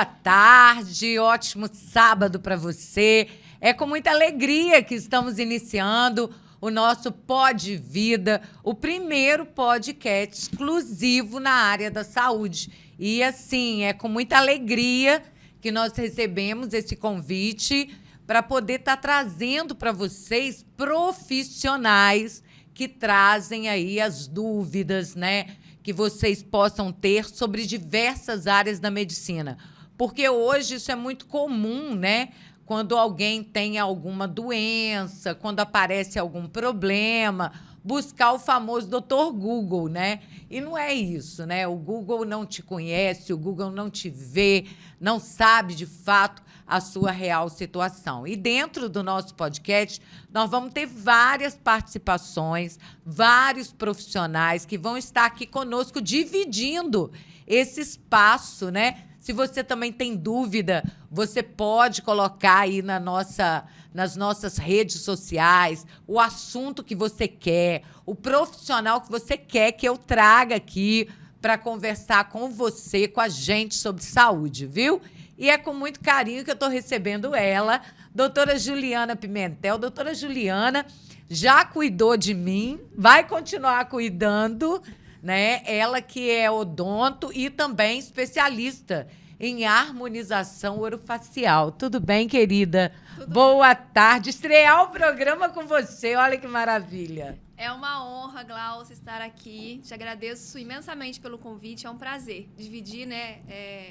boa tarde, ótimo sábado para você. É com muita alegria que estamos iniciando o nosso Pod Vida, o primeiro podcast exclusivo na área da saúde. E assim, é com muita alegria que nós recebemos esse convite para poder estar trazendo para vocês profissionais que trazem aí as dúvidas, né, que vocês possam ter sobre diversas áreas da medicina. Porque hoje isso é muito comum, né? Quando alguém tem alguma doença, quando aparece algum problema, buscar o famoso Dr. Google, né? E não é isso, né? O Google não te conhece, o Google não te vê, não sabe de fato a sua real situação. E dentro do nosso podcast, nós vamos ter várias participações, vários profissionais que vão estar aqui conosco dividindo esse espaço, né? Se você também tem dúvida, você pode colocar aí nas nossas redes sociais o assunto que você quer, o profissional que você quer que eu traga aqui para conversar com você, com a gente sobre saúde, viu? E é com muito carinho que eu estou recebendo ela, doutora Juliana Pimentel. Doutora Juliana já cuidou de mim, vai continuar cuidando, né? Ela que é odonto e também especialista em harmonização orofacial. Tudo bem, querida? Boa tarde. Estrear o programa com você, olha que maravilha. É uma honra, Glaucia, estar aqui. Te agradeço imensamente pelo convite. É um prazer dividir, né,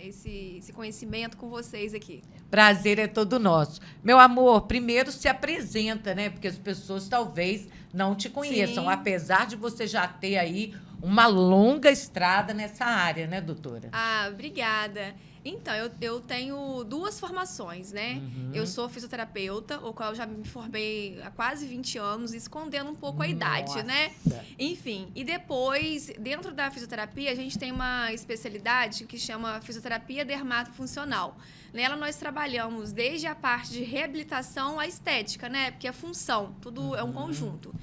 esse conhecimento com vocês aqui. Prazer é todo nosso. Meu amor, primeiro se apresenta, né? Porque as pessoas talvez não te conheçam, Sim. apesar de você já ter aí uma longa estrada nessa área, né, doutora? Ah, obrigada. Então, eu tenho duas formações, né? Eu sou fisioterapeuta, o qual eu já me formei há quase 20 anos, escondendo um pouco a idade, né? Enfim, e depois, dentro da fisioterapia, a gente tem uma especialidade que chama fisioterapia dermatofuncional. Nela nós trabalhamos desde a parte de reabilitação à estética, né? Porque é função, tudo é um conjunto.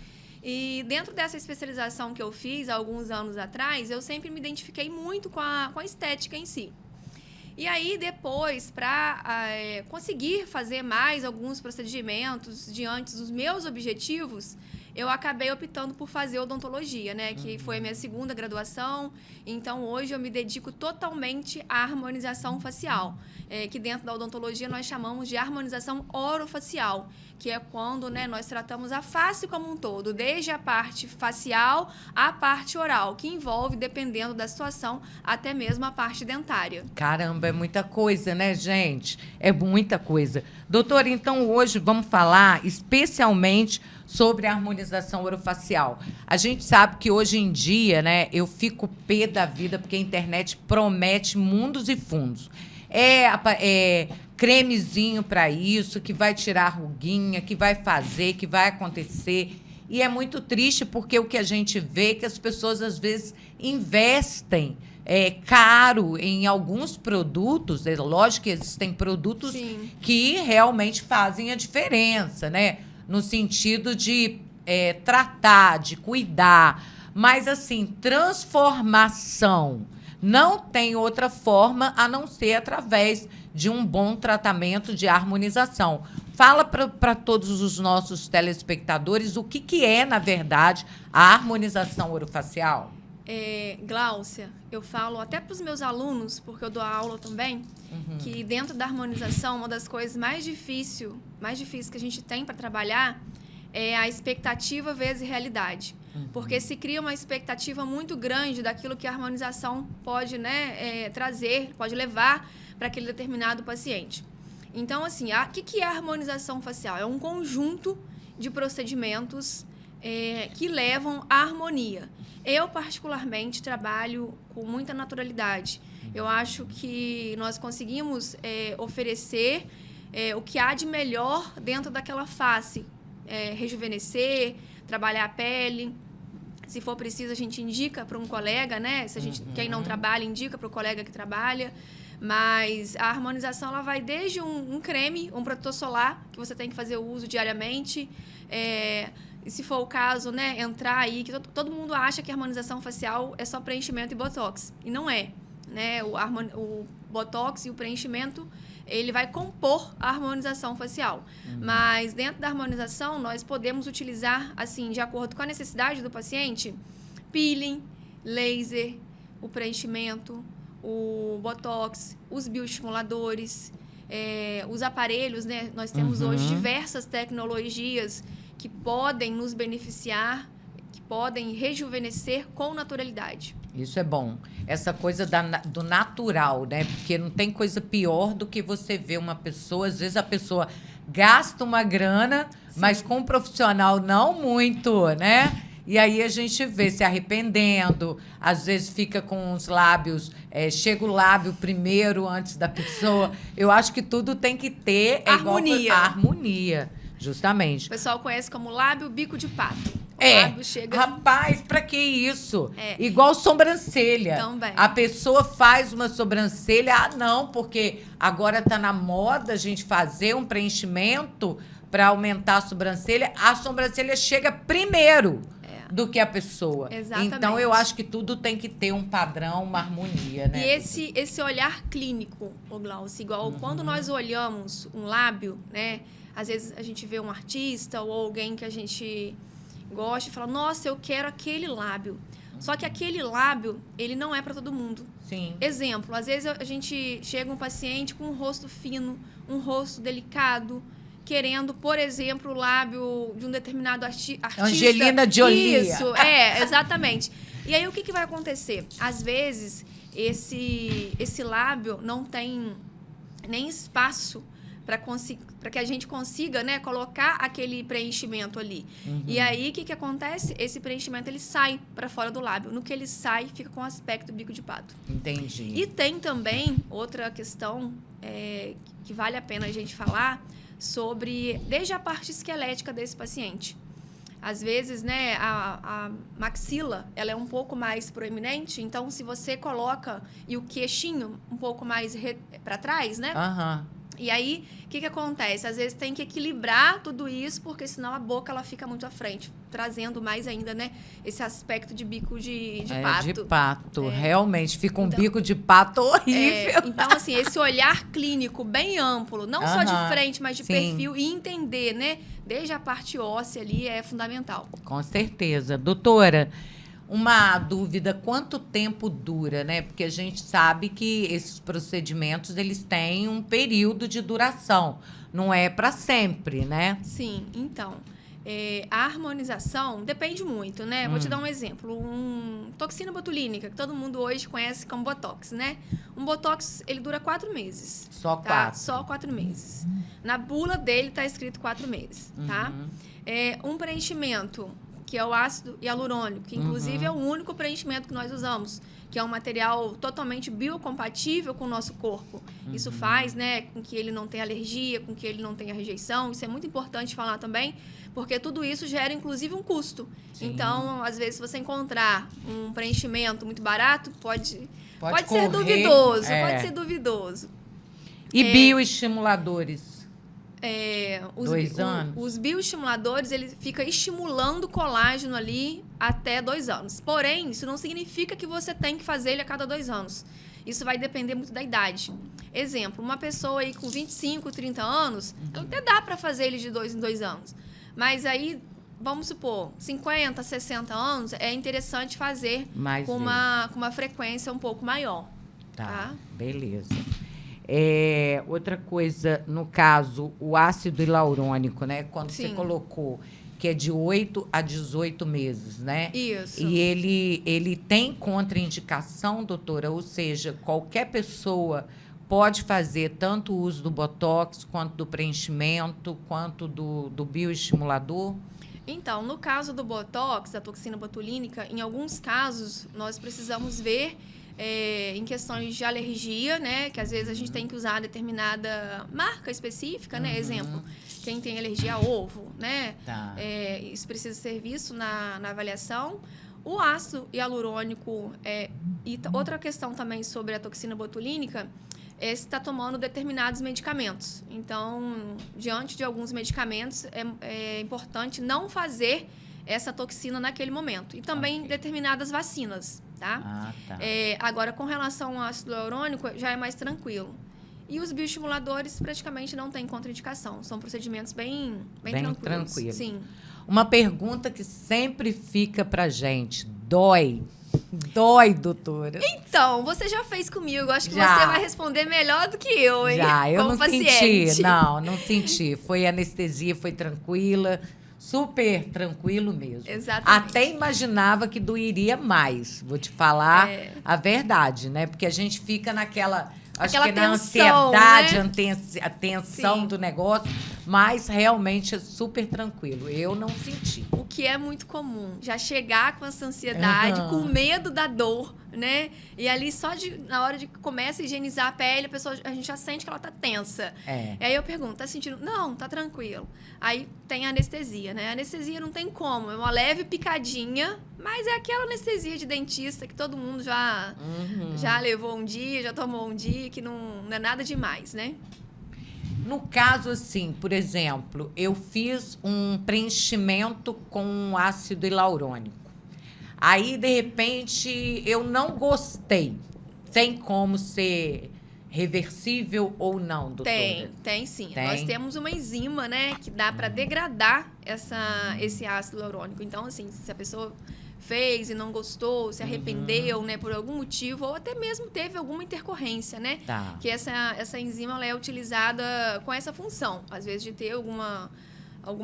E dentro dessa especialização que eu fiz há alguns anos atrás, eu sempre me identifiquei muito com a estética em si. E aí, depois, para conseguir fazer mais alguns procedimentos diante dos meus objetivos, eu acabei optando por fazer odontologia, né? Que foi a minha segunda graduação. Então, hoje eu me dedico totalmente à harmonização facial, que dentro da odontologia nós chamamos de harmonização orofacial, que é quando, né, nós tratamos a face como um todo, desde a parte facial à parte oral, que envolve, dependendo da situação, até mesmo a parte dentária. Caramba, é muita coisa, né, gente? É muita coisa. Doutora, então hoje vamos falar especialmente sobre a harmonização orofacial. A gente sabe que hoje em dia, né, eu fico pé da vida porque a internet promete mundos e fundos. Cremezinho para isso, que vai tirar a ruguinha, que vai fazer, que vai acontecer. E é muito triste porque o que a gente vê é que as pessoas, às vezes, investem caro em alguns produtos. É lógico que existem produtos Sim. que realmente fazem a diferença, né? No sentido de tratar, de cuidar. Mas, assim, transformação não tem outra forma a não ser através de um bom tratamento de harmonização. Fala para todos os nossos telespectadores o que é, na verdade, a harmonização orofacial. Glaucia, eu falo até para os meus alunos, porque eu dou aula também, que dentro da harmonização, uma das coisas mais difíceis que a gente tem para trabalhar é a expectativa vezes realidade. Porque se cria uma expectativa muito grande daquilo que a harmonização pode, né, trazer, pode levar para aquele determinado paciente. Então, assim, o que é a harmonização facial? É um conjunto de procedimentos que levam à harmonia. Eu, particularmente, trabalho com muita naturalidade. Eu acho que nós conseguimos oferecer o que há de melhor dentro daquela face. Rejuvenescer, trabalhar a pele. Se for preciso, a gente indica para um colega, né? Se a gente, quem não trabalha, indica para o colega que trabalha. Mas a harmonização ela vai desde um creme, um protetor solar, que você tem que fazer o uso diariamente. E se for o caso, né, entrar aí, que todo mundo acha que a harmonização facial é só preenchimento e botox. E não é. né? O Botox e o preenchimento, ele vai compor a harmonização facial. Mas dentro da harmonização, nós podemos utilizar, assim, de acordo com a necessidade do paciente, peeling, laser, o preenchimento, o Botox, os bioestimuladores, os aparelhos, né? Nós temos hoje diversas tecnologias que podem nos beneficiar, que podem rejuvenescer com naturalidade. Isso é bom. Essa coisa do natural, né? Porque não tem coisa pior do que você ver uma pessoa, às vezes a pessoa gasta uma grana, mas com um profissional não muito, né? E aí a gente vê se arrependendo, às vezes fica com os lábios, chega o lábio primeiro antes da pessoa. Eu acho que tudo tem que ter harmonia. Harmonia, justamente. O pessoal conhece como lábio bico de pato. Rapaz, pra que isso? Igual sobrancelha. Também. A pessoa faz uma sobrancelha, não, porque agora tá na moda a gente fazer um preenchimento para aumentar a sobrancelha chega primeiro do que a pessoa. Exatamente. Então, eu acho que tudo tem que ter um padrão, uma harmonia, né? E esse olhar clínico, Glaucio, igual quando nós olhamos um lábio, né? Às vezes a gente vê um artista ou alguém que a gente gosta e fala, nossa, eu quero aquele lábio. Só que aquele lábio, ele não é para todo mundo. Sim. Exemplo, às vezes a gente chega um paciente com um rosto fino, um rosto delicado, querendo, por exemplo, o lábio de um determinado artista. Angelina Jolie. Isso, exatamente. E aí, o que vai acontecer? Às vezes, esse lábio não tem nem espaço para que a gente consiga, né, colocar aquele preenchimento ali. E aí, o que acontece? Esse preenchimento, ele sai para fora do lábio. No que ele sai, fica com aspecto bico de pato. Entendi. E tem também outra questão que vale a pena a gente falar sobre, desde a parte esquelética desse paciente. Às vezes, né, a maxila, ela é um pouco mais proeminente, então se você coloca e o queixinho um pouco mais para trás, né? E aí, o que acontece? Às vezes tem que equilibrar tudo isso, porque senão a boca ela fica muito à frente, trazendo mais ainda, né, esse aspecto de bico de pato. De pato, realmente. Fica um bico de pato horrível. Então, assim, esse olhar clínico bem amplo, não só de frente, mas de perfil, e entender, né, desde a parte óssea ali, é fundamental. Com certeza. Doutora, uma dúvida, quanto tempo dura, né? Porque a gente sabe que esses procedimentos, eles têm um período de duração. Não é para sempre, né? Sim, então, a harmonização depende muito, né? Vou te dar um exemplo. Toxina botulínica, que todo mundo hoje conhece como Botox, né? Um Botox, ele dura 4 meses. Só 4? Só 4 meses. Na bula dele tá escrito 4 meses, tá? Um preenchimento, que é o ácido hialurônico, que inclusive é o único preenchimento que nós usamos, que é um material totalmente biocompatível com o nosso corpo. Isso faz, né, com que ele não tenha alergia, com que ele não tenha rejeição. Isso é muito importante falar também, porque tudo isso gera, inclusive, um custo. Sim. Então, às vezes, se você encontrar um preenchimento muito barato, pode ser duvidoso, pode ser duvidoso. E bioestimuladores? 2 anos? Os bioestimuladores, ele fica estimulando colágeno ali até 2 anos. Porém, isso não significa que você tem que fazer ele a cada 2 anos. Isso vai depender muito da idade. Exemplo, uma pessoa aí com 25, 30 anos, ela até dá para fazer ele de 2 em 2 anos. Mas aí, vamos supor, 50, 60 anos, é interessante fazer com uma frequência um pouco maior. Tá? Beleza. Outra coisa, no caso, o ácido hialurônico, né? Quando você colocou, que é de 8 a 18 meses, né? Isso. E ele tem contraindicação, doutora? Ou seja, qualquer pessoa pode fazer tanto o uso do Botox, quanto do preenchimento, quanto do bioestimulador? Então, no caso do Botox, da toxina botulínica, em alguns casos, nós precisamos ver em questões de alergia, né? Que às vezes a gente tem que usar determinada marca específica, né? Exemplo, quem tem alergia a ovo, né? Isso precisa ser visto na avaliação. O ácido hialurônico, e outra questão também sobre a toxina botulínica, se está tomando determinados medicamentos. Então, diante de alguns medicamentos, é importante não fazer essa toxina naquele momento. E também determinadas vacinas. tá? Ah, tá. Agora, com relação ao ácido hialurônico, já é mais tranquilo. E os bioestimuladores praticamente não têm contraindicação. São procedimentos bem tranquilos. Sim. Uma pergunta que sempre fica pra gente. Dói? Dói, doutora? Então, você já fez comigo. Acho que Já. você vai responder melhor do que eu, hein? Já, eu como não paciente. senti. Não senti. Foi anestesia, foi tranquila. Super tranquilo mesmo. Exatamente. Até imaginava que doeria mais. Vou te falar a verdade, né? Porque a gente fica naquela... Acho Aquela que na tensão, ansiedade, né? a tensão do negócio, mas realmente é super tranquilo. Eu não senti. O que é muito comum, já chegar com essa ansiedade, com medo da dor, né? E ali na hora de que começa a higienizar a pele, a gente já sente que ela tá tensa. E aí eu pergunto, tá sentindo? Não, tá tranquilo. Aí tem a anestesia, né? A anestesia não tem como, é uma leve picadinha, mas é aquela anestesia de dentista que todo mundo já levou um dia, já tomou um dia, que não é nada demais, né? No caso, assim, por exemplo, eu fiz um preenchimento com ácido hialurônico. Aí, de repente, eu não gostei. Tem como ser reversível ou não, doutora? Tem sim. Tem? Nós temos uma enzima, né, que dá para degradar esse ácido hialurônico. Então, assim, se a pessoa fez e não gostou, se arrependeu, né, por algum motivo, ou até mesmo teve alguma intercorrência, né? Tá. Que essa enzima ela é utilizada com essa função. Às vezes de ter alguma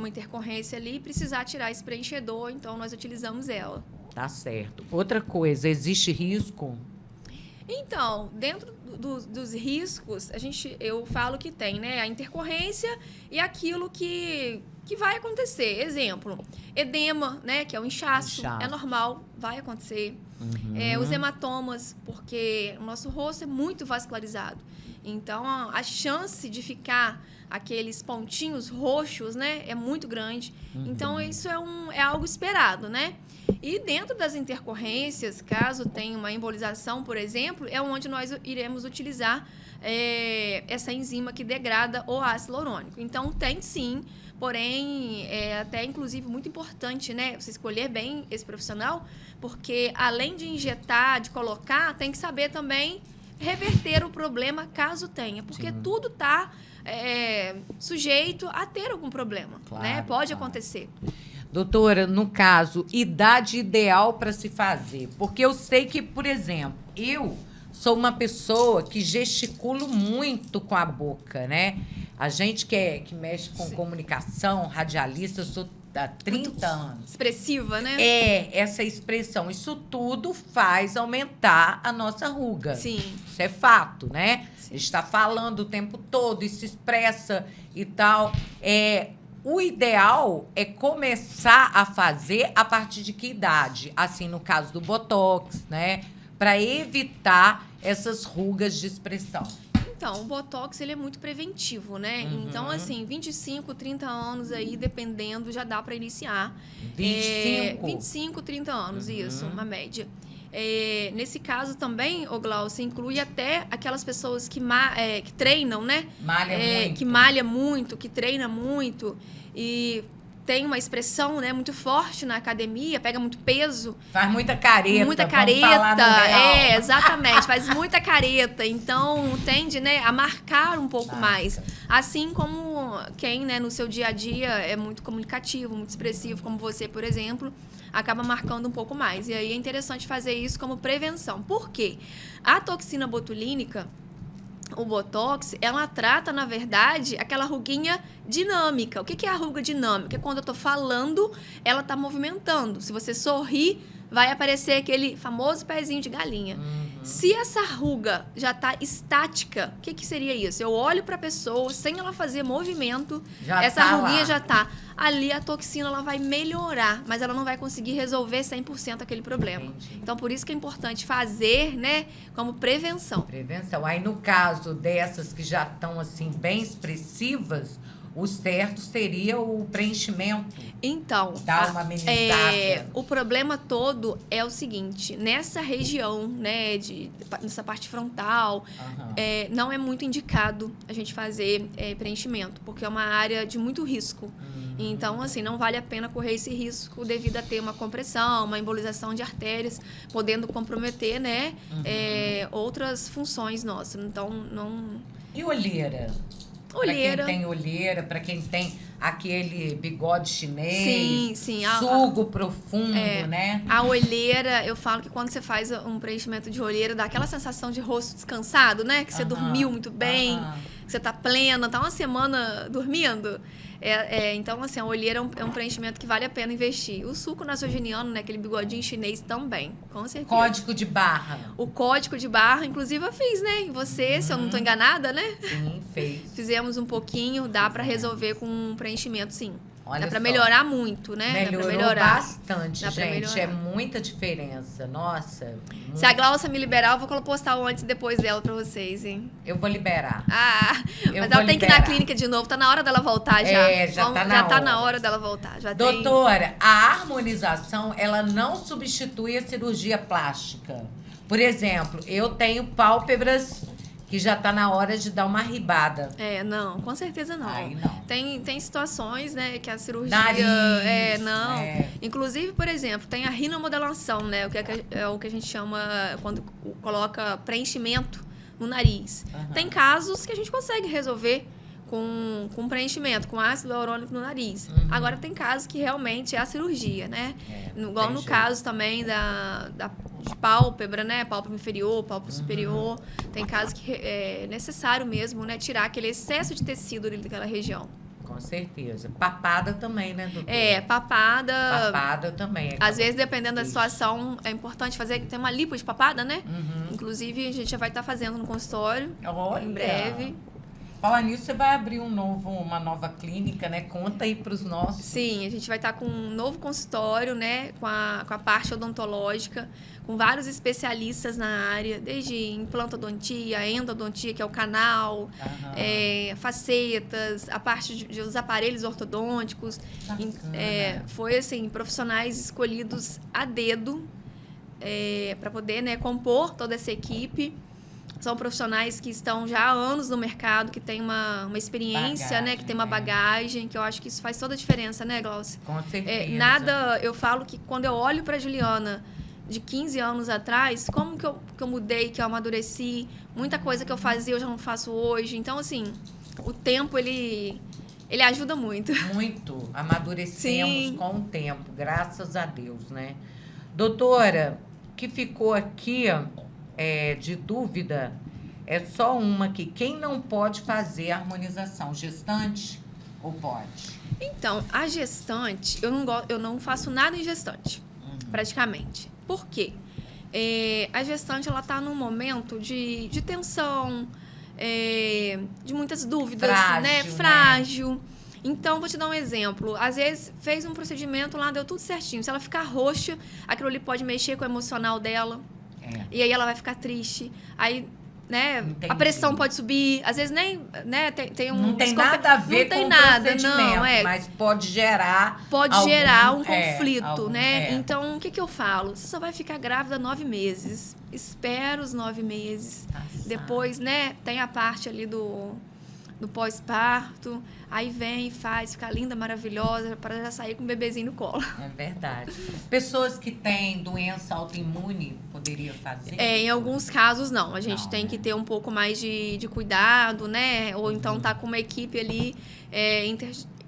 intercorrência ali e precisar tirar esse preenchedor, então nós utilizamos ela. Tá certo. Outra coisa, existe risco? Então, dentro dos riscos, eu falo que tem, né? A intercorrência e aquilo que vai acontecer. Exemplo, edema, né? Que é o inchaço. É normal, vai acontecer. Os hematomas, porque o nosso rosto é muito vascularizado. Então, a chance de ficar aqueles pontinhos roxos, né? É muito grande. Então, isso é algo esperado, né? E dentro das intercorrências, caso tenha uma embolização, por exemplo, é onde nós iremos utilizar essa enzima que degrada o ácido hialurônico. Então, tem sim, porém, é até inclusive muito importante, né? Você escolher bem esse profissional, porque além de injetar, de colocar, tem que saber também reverter o problema caso tenha, porque tudo está sujeito a ter algum problema, né? Pode acontecer. Doutora, no caso, idade ideal para se fazer? Porque eu sei que, por exemplo, eu sou uma pessoa que gesticulo muito com a boca, né? A gente que mexe com comunicação, radialista, eu sou há 30 anos. Expressiva, né? Essa expressão. Isso tudo faz aumentar a nossa ruga. Sim. Isso é fato, né? Sim. A gente está falando o tempo todo, isso expressa e tal. O ideal é começar a fazer a partir de que idade? Assim, no caso do Botox, né? Para evitar essas rugas de expressão. Então, o Botox, ele é muito preventivo, né? Então, assim, 25, 30 anos aí, dependendo, já dá para iniciar. 25, 30 anos, isso, uma média. Nesse caso também, ô Glaucia, inclui até aquelas pessoas que treinam, né? Que malha muito, que treina muito e tem uma expressão, né, muito forte na academia, pega muito peso. Faz muita careta. Muita careta, exatamente, faz muita careta. Então, tende, né, a marcar um pouco mais. Assim como quem, né, no seu dia a dia é muito comunicativo, muito expressivo, como você, por exemplo, acaba marcando um pouco mais. E aí é interessante fazer isso como prevenção. Por quê? A toxina botulínica, o Botox, ela trata, na verdade, aquela ruguinha dinâmica. O que é a ruga dinâmica? É quando eu tô falando, ela tá movimentando. Se você sorrir, vai aparecer aquele famoso pezinho de galinha. Se essa ruga já tá estática, o que seria isso? Eu olho pra pessoa, sem ela fazer movimento, essa ruguinha já tá. Ali a toxina ela vai melhorar, mas ela não vai conseguir resolver 100% aquele problema. Entendi. Então, por isso que é importante fazer, né, como prevenção. Prevenção. Aí, no caso dessas que já estão, assim, bem expressivas, o certo seria o preenchimento. Então, Dar uma amenizada. o problema todo é o seguinte, nessa região, né, nessa parte frontal, não é muito indicado a gente fazer preenchimento, porque é uma área de muito risco. Então, assim, não vale a pena correr esse risco devido a ter uma compressão, uma embolização de artérias, podendo comprometer, né, outras funções nossas. Então, não... E olheira? Olheira. Para quem tem olheira, para quem tem aquele bigode chinês, sim, sugo profundo, né? A olheira, eu falo que quando você faz um preenchimento de olheira, dá aquela sensação de rosto descansado, né? Que você dormiu muito bem, que você tá plena, tá uma semana dormindo. Então, assim, a olheira é um preenchimento que vale a pena investir. O suco nasogeniano, né? Aquele bigodinho chinês também, com certeza. Código de barra. O código de barra, inclusive, eu fiz, né? Em você, se eu não tô enganada, né? Sim, fez. Fizemos um pouquinho, dá pra resolver com um preenchimento, sim. Olha dá pra só. melhorar muito, né? Melhorou bastante, dá pra gente. melhorar. É muita diferença. Nossa. Se a Glaucia me liberar, eu vou postar o antes e depois dela pra vocês, hein? Eu vou liberar. Mas ela tem que ir na clínica de novo. Tá na hora dela voltar já. Já tá na hora dela voltar. Doutora, a harmonização, ela não substitui a cirurgia plástica. Por exemplo, eu tenho pálpebras que já tá na hora de dar uma ribada. Não, com certeza não. Aí não. Tem situações, né, que a cirurgia... Nariz, não. Inclusive, por exemplo, tem a rinomodelação, né, o que a gente chama quando coloca preenchimento no nariz. Tem casos que a gente consegue resolver com preenchimento, com ácido hialurônico no nariz. Agora, tem casos que realmente é a cirurgia, né? Igual no caso também de pálpebra, né? Pálpebra inferior, pálpebra superior. Tem casos que é necessário mesmo, né? Tirar aquele excesso de tecido ali daquela região. Com certeza. Papada também, né, doutora? Papada... Papada também. Às vezes, dependendo da situação, é importante ter uma lipo de papada, né? Inclusive, a gente já vai estar fazendo no consultório. Olha. Em breve. Falar nisso, você vai abrir uma nova clínica, né? Conta aí para os nossos. Sim, a gente vai estar com um novo consultório, né? Com a parte odontológica, com vários especialistas na área, desde implantodontia, endodontia, que é o canal, facetas, a parte dos aparelhos ortodônticos. Foi, assim, profissionais escolhidos a dedo para poder, né, compor toda essa equipe. São profissionais que estão já há anos no mercado, que têm uma experiência, bagagem, né? Que tem uma bagagem, que eu acho que isso faz toda a diferença, né, Glaucia? Com certeza. Eu falo que quando eu olho para a Juliana de 15 anos atrás, como que eu mudei, que eu amadureci, muita coisa que eu fazia eu já não faço hoje. Então, assim, o tempo, ele ajuda muito. Muito. Amadurecemos com o tempo, graças a Deus, né? Doutora, que ficou aqui... de dúvida, é só uma que quem não pode fazer a harmonização, gestante ou pode? Então, a gestante, eu não faço nada em gestante, praticamente. Por quê? A gestante, ela tá num momento de tensão, de muitas dúvidas, né? Frágil. Então, vou te dar um exemplo. Às vezes, fez um procedimento lá, deu tudo certinho. Se ela ficar roxa, aquilo ali pode mexer com o emocional dela. E aí ela vai ficar triste. Aí, né, a pressão pode subir. Às vezes nem, né, tem um... Não tem nada a ver com o procedimento, mas pode gerar... um conflito, né? Então, o que eu falo? Você só vai ficar grávida 9 meses. Espera os 9 meses. Depois, né, tem a parte ali do pós-parto, aí vem e faz, fica linda, maravilhosa, para já sair com o bebezinho no colo. É verdade. Pessoas que têm doença autoimune poderiam fazer? Em alguns casos, não. A gente tem que ter um pouco mais de cuidado, né? Ou então tá com uma equipe ali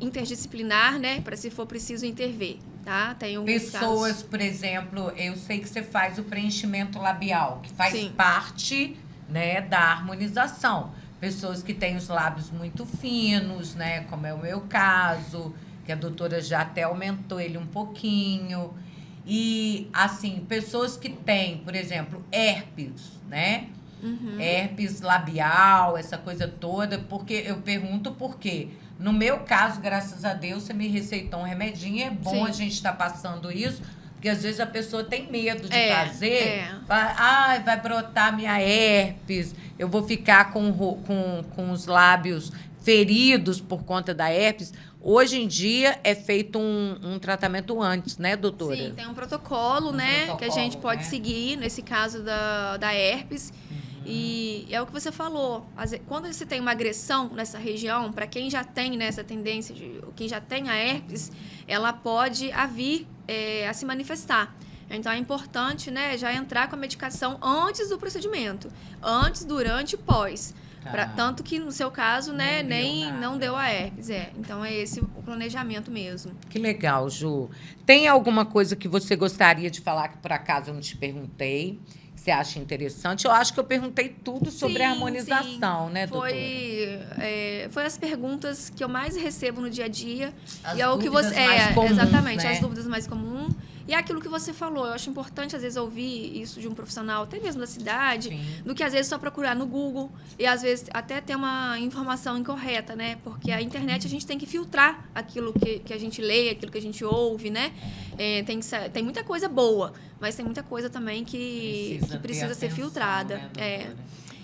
interdisciplinar, né? Para se for preciso intervir, tá? Tem alguns casos. Por exemplo, eu sei que você faz o preenchimento labial, que faz parte, né, da harmonização. Pessoas que têm os lábios muito finos, né? Como é o meu caso, que a doutora já até aumentou ele um pouquinho. E, assim, pessoas que têm, por exemplo, herpes, né? Herpes labial, essa coisa toda. Porque eu pergunto por quê. No meu caso, graças a Deus, você me receitou um remedinho. É bom a gente estar passando isso. Porque às vezes a pessoa tem medo de fazer. Vai brotar minha herpes, eu vou ficar com os lábios feridos por conta da herpes, hoje em dia é feito um tratamento antes, né, doutora? Sim, tem um protocolo, né, que a gente pode seguir nesse caso da herpes. E é o que você falou. Quando você tem uma agressão nessa região, para quem já tem essa tendência, quem já tem a herpes, ela pode vir a se manifestar. Então, é importante, né, já entrar com a medicação antes do procedimento. Antes, durante e pós. Tanto que, no seu caso, né, não deu a herpes. Então, é esse o planejamento mesmo. Que legal, Ju. Tem alguma coisa que você gostaria de falar que, por acaso, eu não te perguntei? Você acha interessante? Eu acho que eu perguntei tudo sobre a harmonização, né, doutora? Foi as perguntas que eu mais recebo no dia a dia. As dúvidas mais comuns, exatamente, né? As dúvidas mais comuns. E é aquilo que você falou. Eu acho importante, às vezes, ouvir isso de um profissional, até mesmo da cidade, do que, às vezes, só procurar no Google e, às vezes, até ter uma informação incorreta, né? Porque a internet, a gente tem que filtrar aquilo que a gente lê, aquilo que a gente ouve, né? Tem muita coisa boa, mas tem muita coisa também que precisa ser filtrada. Né,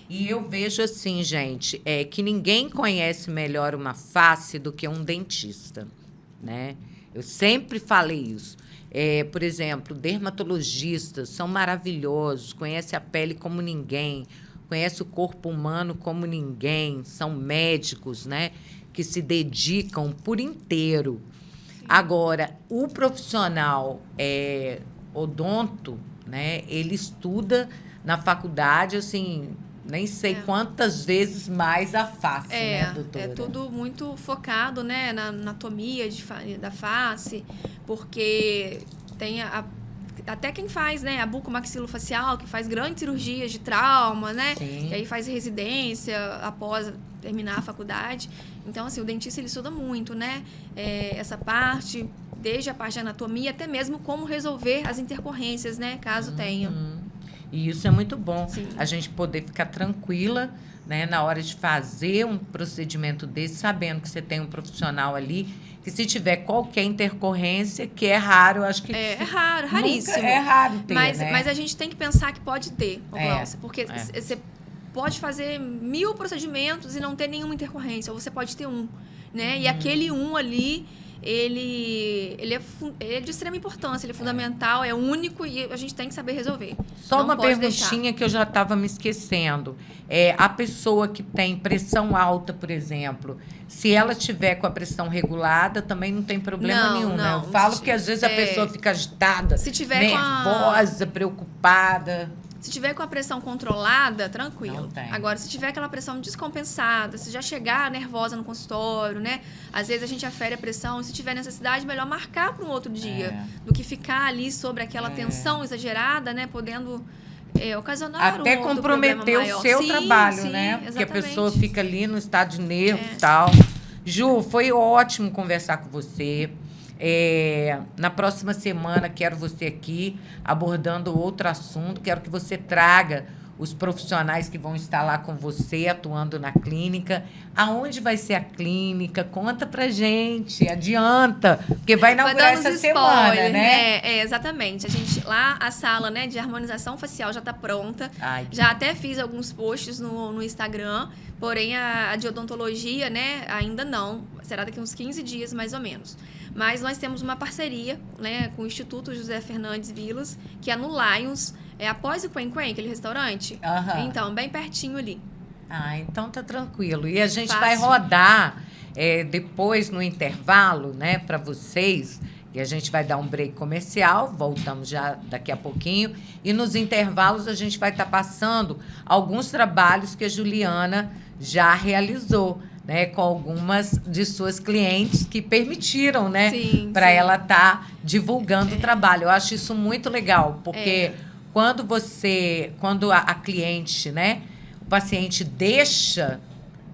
e eu vejo assim, gente, que ninguém conhece melhor uma face do que um dentista, né? Eu sempre falei isso. Por exemplo, dermatologistas são maravilhosos, conhecem a pele como ninguém, conhecem o corpo humano como ninguém, são médicos, né, que se dedicam por inteiro. Sim. Agora, o profissional odonto, né, ele estuda na faculdade, assim, nem sei quantas vezes mais a face, né, doutora? É tudo muito focado, né, na anatomia da face, porque tem até quem faz, né, a bucomaxilofacial, que faz grandes cirurgias de trauma, né? Sim. E aí faz residência após terminar a faculdade. Então, assim, o dentista, ele estuda muito, né? Essa parte, desde a parte de anatomia, até mesmo como resolver as intercorrências, né, caso tenha. E isso é muito bom, Sim. A gente poder ficar tranquila, né, na hora de fazer um procedimento desse, sabendo que você tem um profissional ali, que se tiver qualquer intercorrência, que é raro, eu acho que... raro, raríssimo. É raro ter, né? Mas a gente tem que pensar que pode ter, Glaucia, porque você pode fazer 1000 procedimentos e não ter nenhuma intercorrência, ou você pode ter um, né? E aquele um ali... Ele é de extrema importância, ele é fundamental, é único e a gente tem que saber resolver. Só não uma perguntinha que eu já estava me esquecendo. A pessoa que tem pressão alta, por exemplo, se ela tiver com a pressão regulada, também não tem problema nenhum, né? Eu falo que às vezes a pessoa fica agitada, nervosa, preocupada. Se tiver com a pressão controlada, tranquilo. Agora, se tiver aquela pressão descompensada, se já chegar nervosa no consultório, né? Às vezes a gente afere a pressão, e se tiver necessidade, melhor marcar para um outro dia, do que ficar ali sobre aquela tensão exagerada, né? Podendo ocasionar até um outro comprometer o seu trabalho, né? Exatamente. Porque a pessoa fica ali no estado de nervo e tal. Ju, foi ótimo conversar com você. Na próxima semana, quero você aqui abordando outro assunto. Quero que você traga os profissionais que vão estar lá com você, atuando na clínica. Aonde vai ser a clínica? Conta pra gente, adianta, porque vai inaugurar essa semana, né? Exatamente. A sala, né, de harmonização facial já está pronta. Já até fiz alguns posts no Instagram, porém a de odontologia, né, ainda não. Será daqui uns 15 dias, mais ou menos. Mas nós temos uma parceria, né, com o Instituto José Fernandes Vilas, que é no Lions, após o Quen Quen, aquele restaurante. Então, bem pertinho ali. Então tá tranquilo. E a gente vai rodar depois no intervalo, né, para vocês. E a gente vai dar um break comercial, voltamos já daqui a pouquinho. E nos intervalos a gente vai estar passando alguns trabalhos que a Juliana já realizou, né, com algumas de suas clientes que permitiram, né, para ela estar divulgando o trabalho. Eu acho isso muito legal, porque quando a cliente, né, o paciente deixa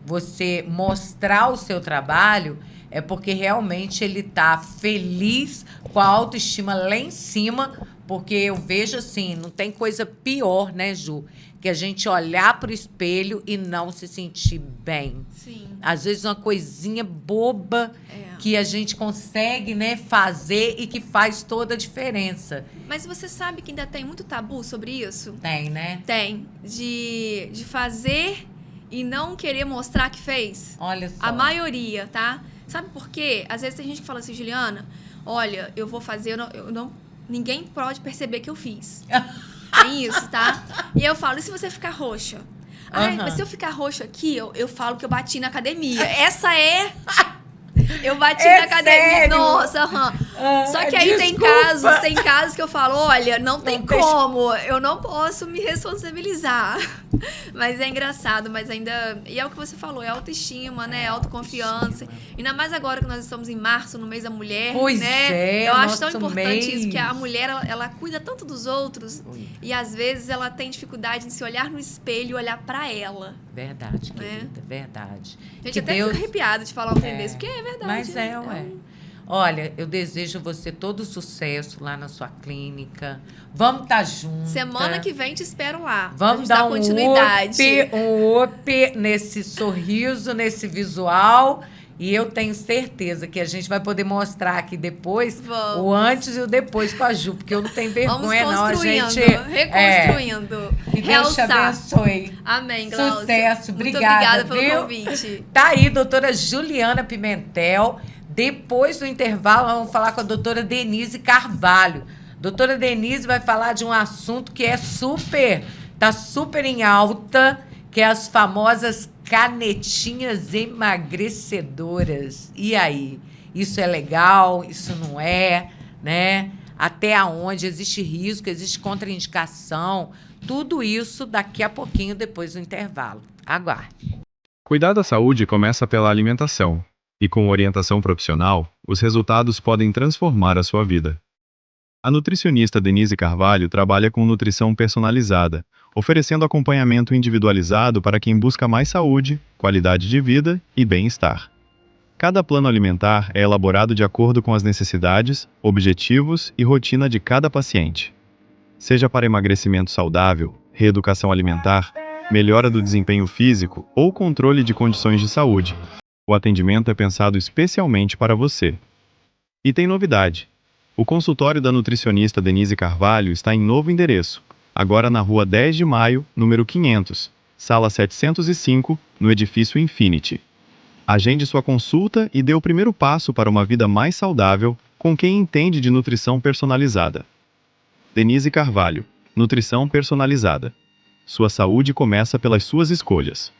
você mostrar o seu trabalho, é porque realmente ele está feliz, com a autoestima lá em cima, porque eu vejo assim, não tem coisa pior, né, Ju, que a gente olhar para o espelho e não se sentir bem. Sim. Às vezes uma coisinha boba que a gente consegue, né, fazer e que faz toda a diferença. Mas você sabe que ainda tem muito tabu sobre isso? Tem, né? Tem. De fazer e não querer mostrar que fez? Olha só. A maioria, tá? Sabe por quê? Às vezes tem gente que fala assim, Juliana, olha, eu vou fazer, ninguém pode perceber que eu fiz. Tem isso, tá? E eu falo, e se você ficar roxa? Ai, mas se eu ficar roxo aqui, eu falo que eu bati na academia. Essa é... Eu bati na academia. Sério? Nossa, Só que aí tem casos que eu falo, olha, não tem como, eu não posso me responsabilizar. Mas é engraçado, mas ainda... E é o que você falou, é autoestima, né? Autoconfiança. Ainda mais agora que nós estamos em março, no mês da mulher, Pois né? é, Eu acho tão nosso importante mês. isso, que a mulher, ela cuida tanto dos outros e às vezes ela tem dificuldade em se olhar no espelho e olhar pra ela. Verdade, querida, verdade. A gente Que até Deus... fica arrepiada de falar um trem desse, porque é verdade. Mas ué. Olha, eu desejo você todo sucesso lá na sua clínica. Vamos estar juntos. Semana que vem te espero lá. Vamos dar continuidade. Um up nesse sorriso, nesse visual. E eu tenho certeza que a gente vai poder mostrar aqui depois o antes e o depois com a Ju, porque eu não tenho vergonha, não. A gente reconstruindo. Que Deus te abençoe. Amém, Glaucia. Sucesso, Muito obrigada pelo convite. Tá aí, doutora Juliana Pimentel. Depois do intervalo, vamos falar com a doutora Denise Carvalho. Doutora Denise vai falar de um assunto que tá super em alta, que é as famosas canetinhas emagrecedoras. E aí? Isso é legal? Isso não é? Né? Até onde existe risco, existe contraindicação? Tudo isso daqui a pouquinho, depois do intervalo. Aguarde. Cuidar da saúde começa pela alimentação. E com orientação profissional, os resultados podem transformar a sua vida. A nutricionista Denise Carvalho trabalha com nutrição personalizada, oferecendo acompanhamento individualizado para quem busca mais saúde, qualidade de vida e bem-estar. Cada plano alimentar é elaborado de acordo com as necessidades, objetivos e rotina de cada paciente. Seja para emagrecimento saudável, reeducação alimentar, melhora do desempenho físico ou controle de condições de saúde, o atendimento é pensado especialmente para você. E tem novidade. O consultório da nutricionista Denise Carvalho está em novo endereço, agora na Rua 10 de Maio, número 500, sala 705, no edifício Infinity. Agende sua consulta e dê o primeiro passo para uma vida mais saudável com quem entende de nutrição personalizada. Denise Carvalho, nutrição personalizada. Sua saúde começa pelas suas escolhas.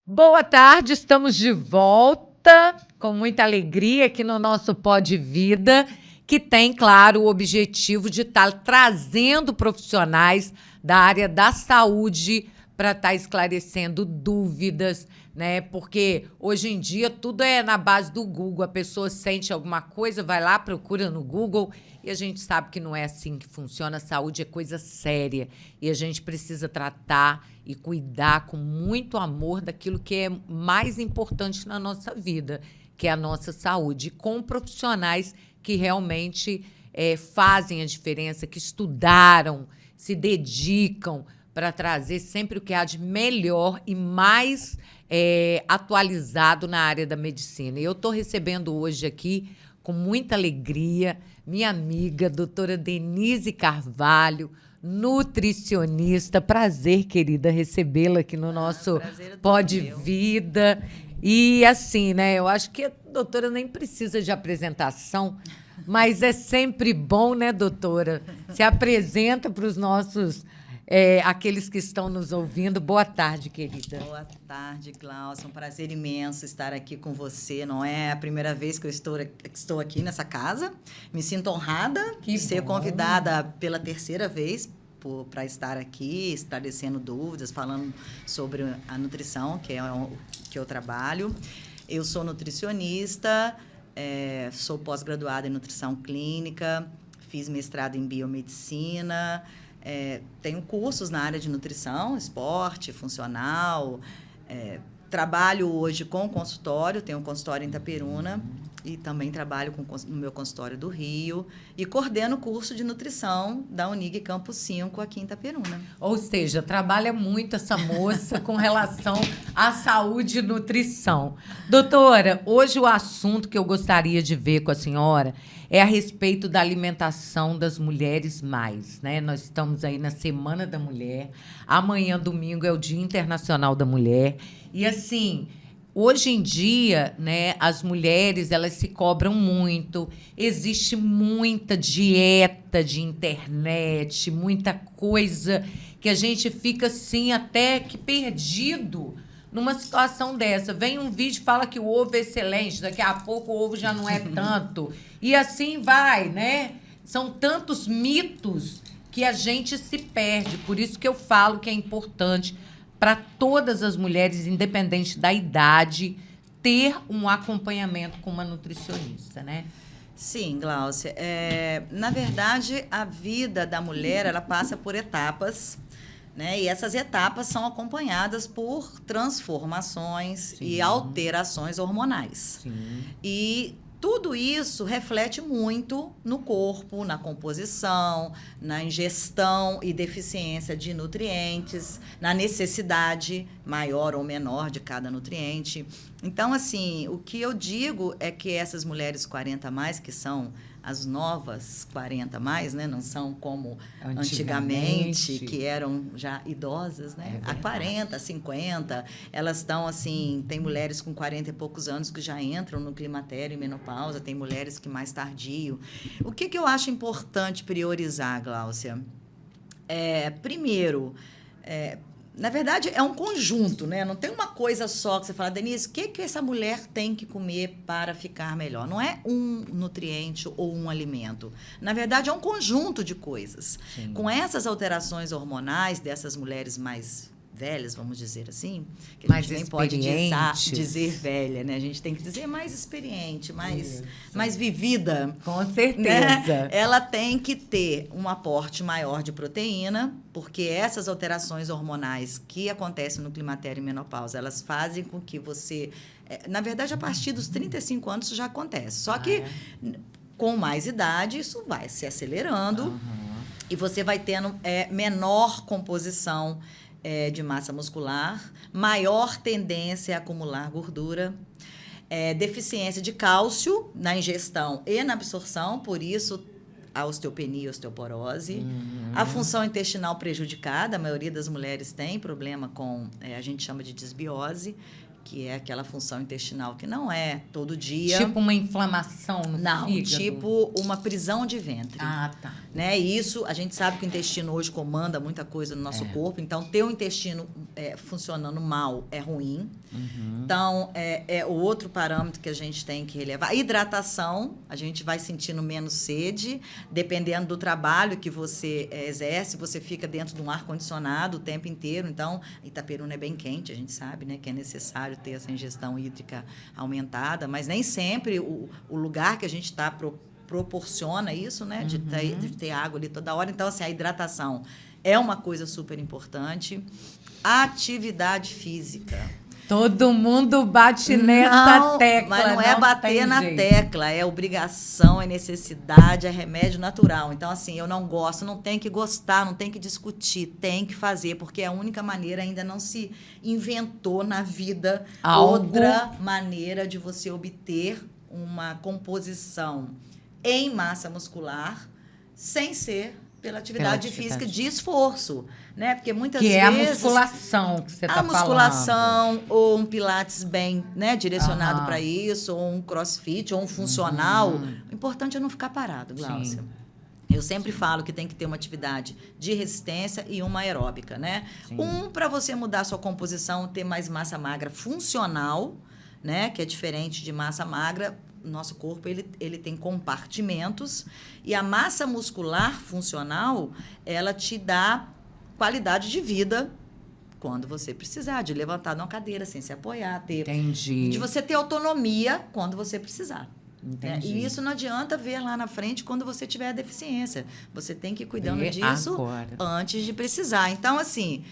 Boa tarde, estamos de volta com muita alegria aqui no nosso Pod Vida, que tem, claro, o objetivo de estar trazendo profissionais da área da saúde para estar esclarecendo dúvidas, né? Porque hoje em dia tudo é na base do Google. A pessoa sente alguma coisa, vai lá, procura no Google e a gente sabe que não é assim que funciona. A saúde é coisa séria e a gente precisa tratar e cuidar com muito amor daquilo que é mais importante na nossa vida, que é a nossa saúde, com profissionais que realmente fazem a diferença, que estudaram, se dedicam para trazer sempre o que há de melhor e mais atualizado na área da medicina. E eu estou recebendo hoje aqui, com muita alegria, minha amiga, doutora Denise Carvalho, nutricionista. Prazer, querida, recebê-la aqui no nosso Pod Vida. E assim, né, eu acho que a doutora nem precisa de apresentação, mas é sempre bom, né, doutora? Se apresenta para os nossos, aqueles que estão nos ouvindo. Boa tarde, querida. Boa tarde, Glaucia. Um prazer imenso estar aqui com você. Não é a primeira vez que eu estou aqui nessa casa. Me sinto honrada de ser convidada pela terceira vez para estar aqui, esclarecendo dúvidas, falando sobre a nutrição, que é o que eu trabalho. Eu sou nutricionista, sou pós-graduada em nutrição clínica, fiz mestrado em biomedicina, tenho cursos na área de nutrição, esporte, funcional, trabalho hoje com consultório, tenho um consultório em Itaperuna e também trabalho no meu consultório do Rio e coordeno o curso de nutrição da Unig Campo 5 aqui em Itaperuna. Ou seja, trabalha muito essa moça com relação à saúde e nutrição. Doutora, hoje o assunto que eu gostaria de ver com a senhora é a respeito da alimentação das mulheres mais, né? Nós estamos aí na Semana da Mulher. Amanhã, domingo, é o Dia Internacional da Mulher. E, assim, hoje em dia, né, as mulheres, elas se cobram muito. Existe muita dieta de internet, muita coisa que a gente fica, assim, até que perdido numa situação dessa. Vem um vídeo e fala que o ovo é excelente, daqui a pouco o ovo já não é tanto. E assim vai, né? São tantos mitos que a gente se perde. Por isso que eu falo que é importante para todas as mulheres, independente da idade, ter um acompanhamento com uma nutricionista, né? Sim, Gláucia. Na verdade, a vida da mulher, ela passa por etapas, né? E essas etapas são acompanhadas por transformações e alterações hormonais. Sim. E tudo isso reflete muito no corpo, na composição, na ingestão e deficiência de nutrientes, na necessidade maior ou menor de cada nutriente. Então, assim, o que eu digo é que essas mulheres 40 a mais, que são as novas 40 a mais, né? Não são como antigamente, que eram já idosas, né? Há 40, 50, elas estão assim, tem mulheres com 40 e poucos anos que já entram no climatério e menopausa, tem mulheres que mais tardio. O que eu acho importante priorizar, Gláucia? Primeiro, na verdade, é um conjunto, né? Não tem uma coisa só que você fala, Denise, o que essa mulher tem que comer para ficar melhor? Não é um nutriente ou um alimento. Na verdade, é um conjunto de coisas. Sim. Com essas alterações hormonais dessas mulheres mais velhas, vamos dizer assim, que a gente nem pode dizer velha, né? A gente tem que dizer mais experiente, mais vivida. Com certeza. Né? Ela tem que ter um aporte maior de proteína, porque essas alterações hormonais que acontecem no climatério e menopausa, elas fazem com que você... Na verdade, a partir dos 35 anos isso já acontece. Só que com mais idade, isso vai se acelerando e você vai tendo menor composição de massa muscular, maior tendência a acumular gordura, deficiência de cálcio na ingestão e na absorção, por isso a osteopenia e osteoporose, a função intestinal prejudicada, a maioria das mulheres tem problema com, a gente chama de disbiose, que é aquela função intestinal que não é todo dia. Tipo uma inflamação no fígado? Não, tipo uma prisão de ventre. Ah, tá. Né? E isso, a gente sabe que o intestino hoje comanda muita coisa no nosso corpo, então ter o intestino funcionando mal é ruim. Então, o outro parâmetro que a gente tem que relevar. Hidratação, a gente vai sentindo menos sede, dependendo do trabalho que você exerce, você fica dentro de um ar-condicionado o tempo inteiro, então Itaperuna é bem quente, a gente sabe, né, que é necessário ter essa ingestão hídrica aumentada, mas nem sempre o lugar que a gente está proporciona isso, né? De ter água ali toda hora. Então, assim, a hidratação é uma coisa super importante. A atividade física. Todo mundo bate nessa tecla. Mas não é bater na tecla, é obrigação, é necessidade, é remédio natural. Então, assim, eu não gosto, não tem que gostar, não tem que discutir, tem que fazer, porque é a única maneira, ainda não se inventou na vida outra maneira de você obter uma composição em massa muscular sem ser pela atividade física de esforço, né? Porque muitas vezes... Que é a musculação que você está falando. A musculação, ou um pilates bem, né, direcionado para isso, ou um crossfit, ou um funcional. O importante é não ficar parado, Gláucia. Sim. Eu sempre falo que tem que ter uma atividade de resistência e uma aeróbica, né? Sim. Para você mudar a sua composição, ter mais massa magra funcional, né? Que é diferente de massa magra. Nosso corpo ele tem compartimentos e a massa muscular funcional, ela te dá qualidade de vida quando você precisar, de levantar numa cadeira sem se apoiar, de você ter autonomia quando você precisar. Né? E isso não adianta ver lá na frente quando você tiver a deficiência. Você tem que ir cuidando disso antes de precisar. Então, assim,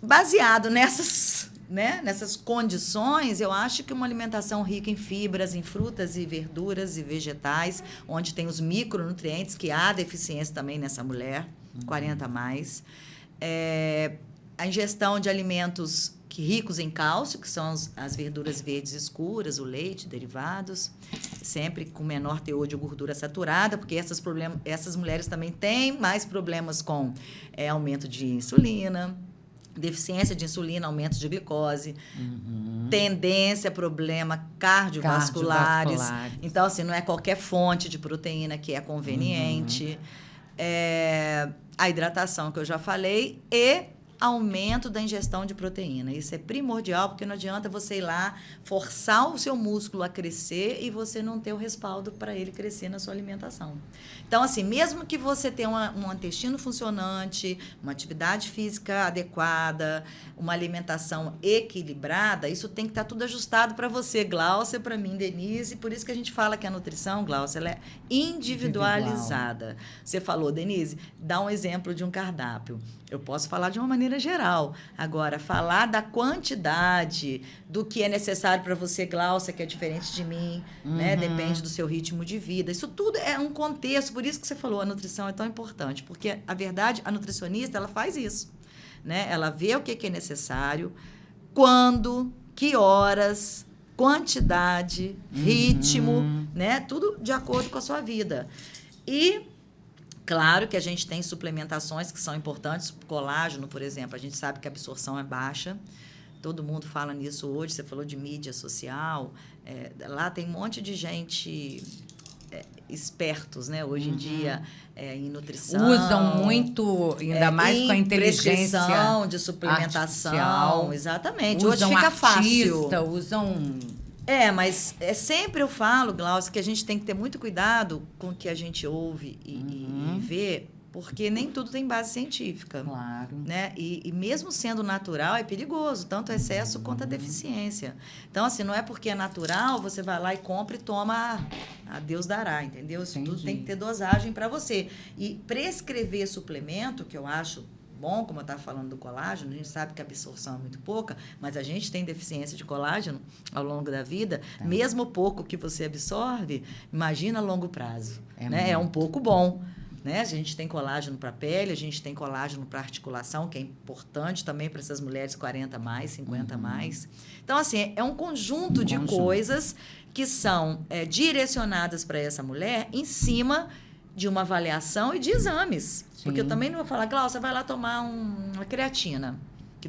baseado né, nessas condições, eu acho que uma alimentação rica em fibras, em frutas e verduras e vegetais, onde tem os micronutrientes, que há deficiência também nessa mulher, 40 a mais. A ingestão de alimentos ricos em cálcio, que são as verduras verdes escuras, o leite, derivados, sempre com menor teor de gordura saturada, porque essas mulheres também têm mais problemas com aumento de insulina, deficiência de insulina, aumento de glicose, tendência a problema cardiovasculares. Então, assim, não é qualquer fonte de proteína que é conveniente. A hidratação, que eu já falei, e aumento da ingestão de proteína. Isso é primordial, porque não adianta você ir lá forçar o seu músculo a crescer e você não ter o respaldo para ele crescer na sua alimentação. Então, assim, mesmo que você tenha um intestino funcionante, uma atividade física adequada, uma alimentação equilibrada, isso tem que estar tudo ajustado para você, Gláucia, para mim, Denise. Por isso que a gente fala que a nutrição, Gláucia, ela é individualizada. Você falou, Denise, dá um exemplo de um cardápio. Eu posso falar de uma maneira geral. Agora, falar da quantidade, do que é necessário para você, Gláucia, que é diferente de mim, né? Depende do seu ritmo de vida. Isso tudo é um contexto. Por isso que você falou, a nutrição é tão importante. Porque, a verdade, a nutricionista, ela faz isso, né? Ela vê o que é necessário, quando, que horas, quantidade, ritmo, né? Tudo de acordo com a sua vida. E claro que a gente tem suplementações que são importantes. Colágeno, por exemplo, a gente sabe que a absorção é baixa. Todo mundo fala nisso hoje. Você falou de mídia social. Lá tem um monte de gente espertos, né? Hoje em dia, em nutrição. Usam muito, ainda mais com a inteligência de suplementação. Artificial. Exatamente. Usam hoje fica fácil. Usam... mas sempre eu falo, Gláucia, que a gente tem que ter muito cuidado com o que a gente ouve e vê, porque nem tudo tem base científica. Claro. Né? E mesmo sendo natural, é perigoso, tanto o excesso quanto a deficiência. Então, assim, não é porque é natural, você vai lá e compra e toma, a Deus dará, entendeu? Isso tudo tem que ter dosagem para você. E prescrever suplemento, que eu acho bom, como eu estava falando do colágeno, a gente sabe que a absorção é muito pouca, mas a gente tem deficiência de colágeno ao longo da vida, mesmo pouco que você absorve, imagina a longo prazo. Né? É um pouco bom. Né? A gente tem colágeno para a pele, a gente tem colágeno para articulação, que é importante também para essas mulheres 40 mais, 50 mais. Então, assim, é um conjunto de coisas que são direcionadas para essa mulher em cima de uma avaliação e de exames. Sim. Porque eu também não vou falar, Gláucia, vai lá tomar uma creatina, que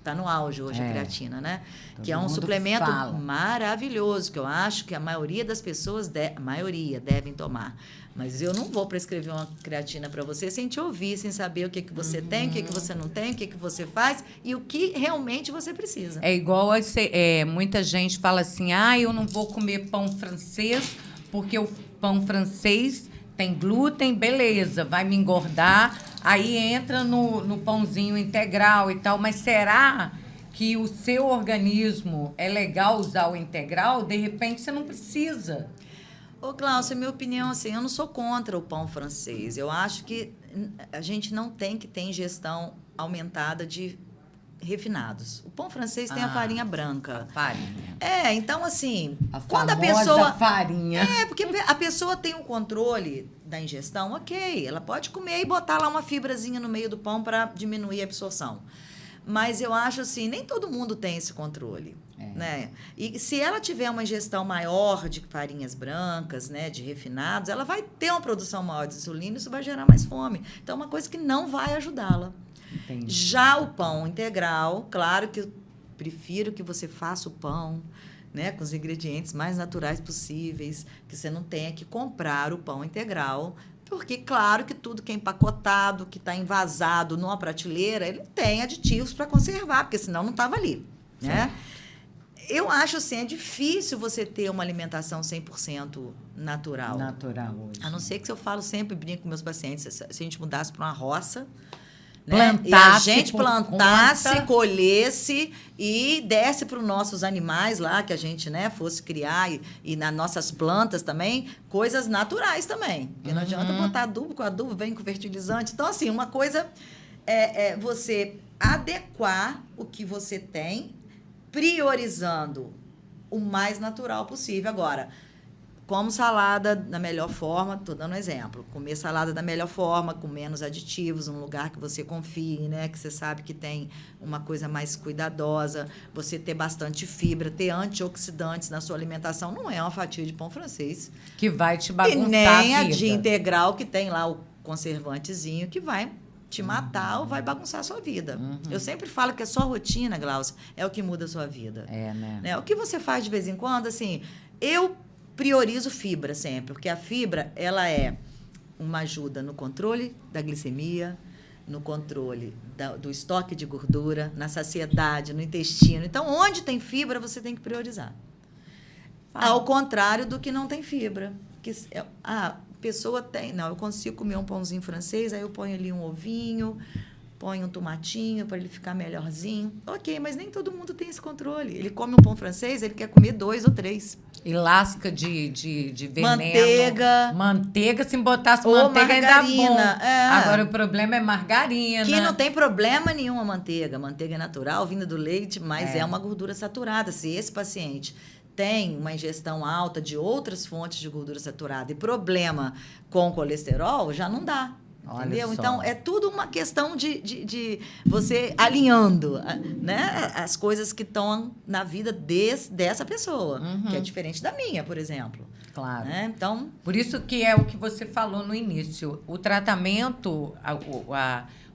tá no auge hoje a creatina, né? Que é um suplemento maravilhoso, que eu acho que a maioria das pessoas, devem tomar. Mas eu não vou prescrever uma creatina para você sem te ouvir, sem saber o que você tem, o que você não tem, o que você faz e o que realmente você precisa. É igual muita gente fala assim, eu não vou comer pão francês porque o pão francês tem glúten, beleza, vai me engordar. Aí entra no pãozinho integral e tal. Mas será que o seu organismo é legal usar o integral? De repente, você não precisa. Ô, Gláucia, minha opinião, assim, eu não sou contra o pão francês. Eu acho que a gente não tem que ter ingestão aumentada de refinados. O pão francês tem a farinha branca. A farinha. Então, assim, quando a pessoa... farinha. Porque a pessoa tem um controle da ingestão, ok. Ela pode comer e botar lá uma fibrazinha no meio do pão para diminuir a absorção. Mas eu acho assim, nem todo mundo tem esse controle. Né? E se ela tiver uma ingestão maior de farinhas brancas, né, de refinados, ela vai ter uma produção maior de insulina e isso vai gerar mais fome. Então, é uma coisa que não vai ajudá-la. Entendi. Já o pão integral, claro que eu prefiro que você faça o pão, né, com os ingredientes mais naturais possíveis, que você não tenha que comprar o pão integral, porque, claro, que tudo que é empacotado, que está envasado numa prateleira, ele tem aditivos para conservar, porque senão não estava ali, né? Eu acho, assim, é difícil você ter uma alimentação 100% natural. Natural hoje. A não ser que eu falo sempre, brinco com meus pacientes, se a gente mudasse para uma roça, né? E a gente plantasse, colhesse e desse para os nossos animais lá, que a gente, né, fosse criar, e nas nossas plantas também, coisas naturais também. Porque não adianta botar adubo, com adubo vem com fertilizante. Então, assim, uma coisa é você adequar o que você tem priorizando o mais natural possível. Agora, como salada da melhor forma, estou dando um exemplo. Comer salada da melhor forma, com menos aditivos, num lugar que você confie, né? Que você sabe que tem uma coisa mais cuidadosa. Você ter bastante fibra, ter antioxidantes na sua alimentação. Não é uma fatia de pão francês. Que vai te bagunçar E nem a a vida. de integral, que tem lá o conservantezinho, que vai te matar ou vai bagunçar a sua vida. Eu sempre falo que a sua rotina, Glaucia, é o que muda a sua vida. né? O que você faz de vez em quando, assim, eu priorizo fibra sempre, porque a fibra, ela é uma ajuda no controle da glicemia, no controle do estoque de gordura, na saciedade, no intestino. Então, onde tem fibra, você tem que priorizar. Ao contrário do que não tem fibra. A pessoa tem... Não, eu consigo comer um pãozinho francês, aí eu ponho ali um ovinho, ponho um tomatinho para ele ficar melhorzinho. Ok, mas nem todo mundo tem esse controle. Ele come um pão francês, ele quer comer 2 ou 3. E lasca de veneno. Manteiga, se botasse ou manteiga ainda bom. É. Agora, o problema é margarina. Que não tem problema nenhum a manteiga. Manteiga é natural, vinda do leite, mas é uma gordura saturada. Se esse paciente tem uma ingestão alta de outras fontes de gordura saturada e problema com colesterol, já não dá. Olha Entendeu? só. Então, é tudo uma questão de você alinhando, né, as coisas que estão na vida dessa pessoa, que é diferente da minha, por exemplo. Claro. Né? Então, Por isso que é o que você falou no início. O tratamento,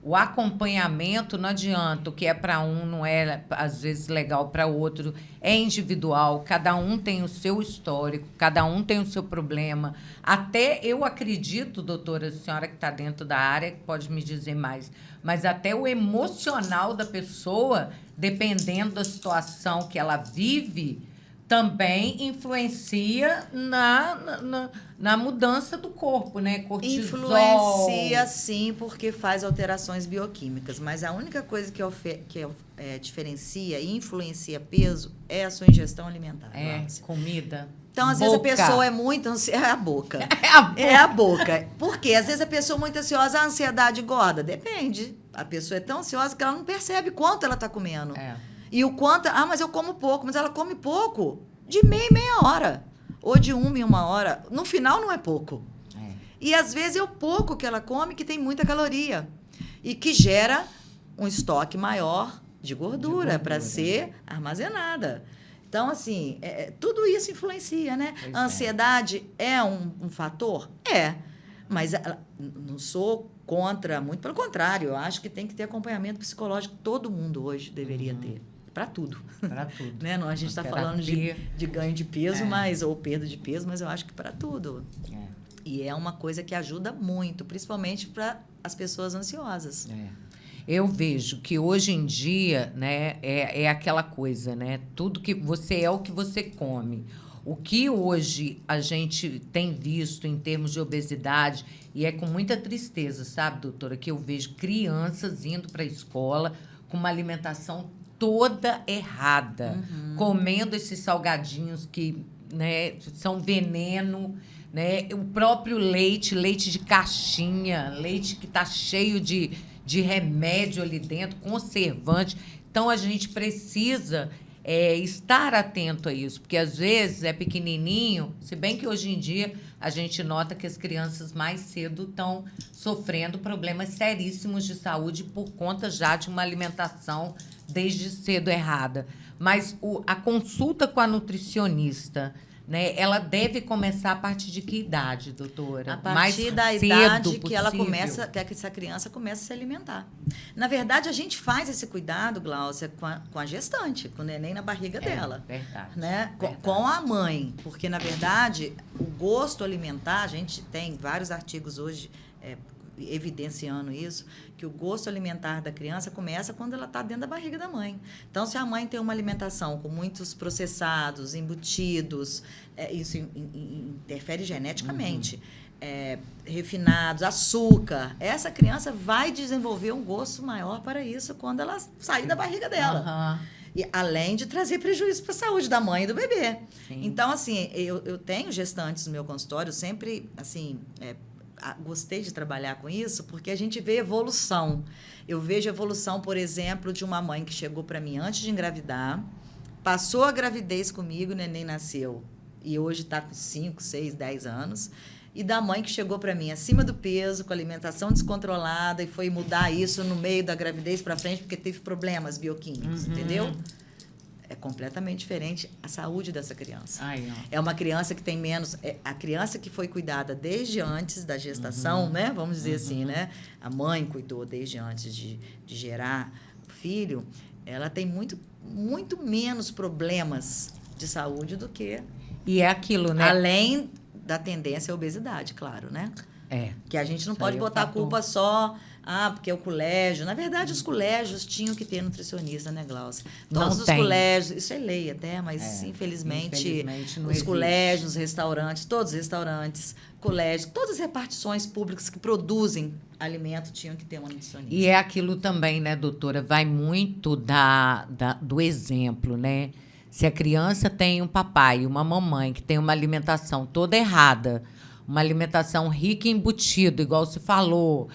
o acompanhamento não adianta. O que é para um não é, às vezes, legal para o outro. É individual. Cada um tem o seu histórico, cada um tem o seu problema. Até eu acredito, doutora, a senhora que está dentro da área, que pode me dizer mais, mas até o emocional da pessoa, dependendo da situação que ela vive, também influencia na mudança do corpo, né? Cortisol. influencia sim, porque faz alterações bioquímicas, mas a única coisa que diferencia e influencia peso é a sua ingestão alimentar. Glaucia. Comida. Então, às vezes, a pessoa é muito ansiosa. É a boca. É a boca. Por quê? Às vezes, a pessoa muito ansiosa, a ansiedade engorda. Depende. A pessoa é tão ansiosa que ela não percebe quanto ela está comendo. E o quanto... mas eu como pouco. Mas ela come pouco de meia hora. Ou de 1 hora. No final, não é pouco. E, às vezes, é o pouco que ela come que tem muita caloria. E que gera um estoque maior de gordura para ser armazenada. Então, assim, tudo isso influencia, né? A ansiedade é um fator? É. Mas não sou contra, muito pelo contrário. Eu acho que tem que ter acompanhamento psicológico. Todo mundo hoje deveria ter. Para tudo. Para tudo. Né? Não, a gente está falando de ganho de peso, ou perda de peso, mas eu acho que para tudo. E é uma coisa que ajuda muito, principalmente para as pessoas ansiosas. Eu vejo que hoje em dia, né, é aquela coisa, né? Tudo que você é o que você come. O que hoje a gente tem visto em termos de obesidade, e é com muita tristeza, sabe, doutora, que eu vejo crianças indo para a escola com uma alimentação toda errada, comendo esses salgadinhos que, né, são veneno, né? O próprio leite de caixinha, leite que está cheio de remédio ali dentro, conservante. Então, a gente precisa estar atento a isso, porque às vezes é pequenininho, se bem que hoje em dia a gente nota que as crianças mais cedo estão sofrendo problemas seríssimos de saúde por conta já de uma alimentação desde cedo errada. Mas a consulta com a nutricionista, né, ela deve começar a partir de que idade, doutora? A partir da idade que ela começa, que essa criança começa a se alimentar. Na verdade, a gente faz esse cuidado, Glaucia, com a gestante, com o neném na barriga dela. Verdade. Né? Com a mãe. Porque, na verdade, o gosto alimentar, a gente tem vários artigos hoje evidenciando isso, que o gosto alimentar da criança começa quando ela está dentro da barriga da mãe. Então, se a mãe tem uma alimentação com muitos processados, embutidos, isso interfere geneticamente, refinados, açúcar, essa criança vai desenvolver um gosto maior para isso quando ela sair da barriga dela. E, além de trazer prejuízo para a saúde da mãe e do bebê. Sim. Então, assim, eu tenho gestantes no meu consultório, sempre, assim... gostei de trabalhar com isso, porque a gente vê evolução. Eu vejo evolução, por exemplo, de uma mãe que chegou para mim antes de engravidar, passou a gravidez comigo, o neném nasceu. E hoje está com 5, 6, 10 anos. E da mãe que chegou para mim acima do peso, com alimentação descontrolada, e foi mudar isso no meio da gravidez para frente, porque teve problemas bioquímicos, entendeu? É completamente diferente a saúde dessa criança. Ai, ó. É uma criança que tem menos... a criança que foi cuidada desde antes da gestação, né? Vamos dizer assim, né? A mãe cuidou desde antes de gerar o filho. Ela tem muito, muito menos problemas de saúde do que... E é aquilo, né? Além da tendência à obesidade, claro, né? Que a gente não pode botar a culpa só... porque é o colégio. Na verdade, os colégios tinham que ter nutricionista, né, Glaucia? Todos os colégios... Isso é lei até, mas infelizmente não os existe. colégios, os restaurantes, todos os restaurantes, colégios, todas as repartições públicas que produzem alimento tinham que ter uma nutricionista. E é aquilo também, né, doutora? Vai muito do exemplo, né? Se a criança tem um papai e uma mamãe que tem uma alimentação toda errada, uma alimentação rica em embutido, igual você falou,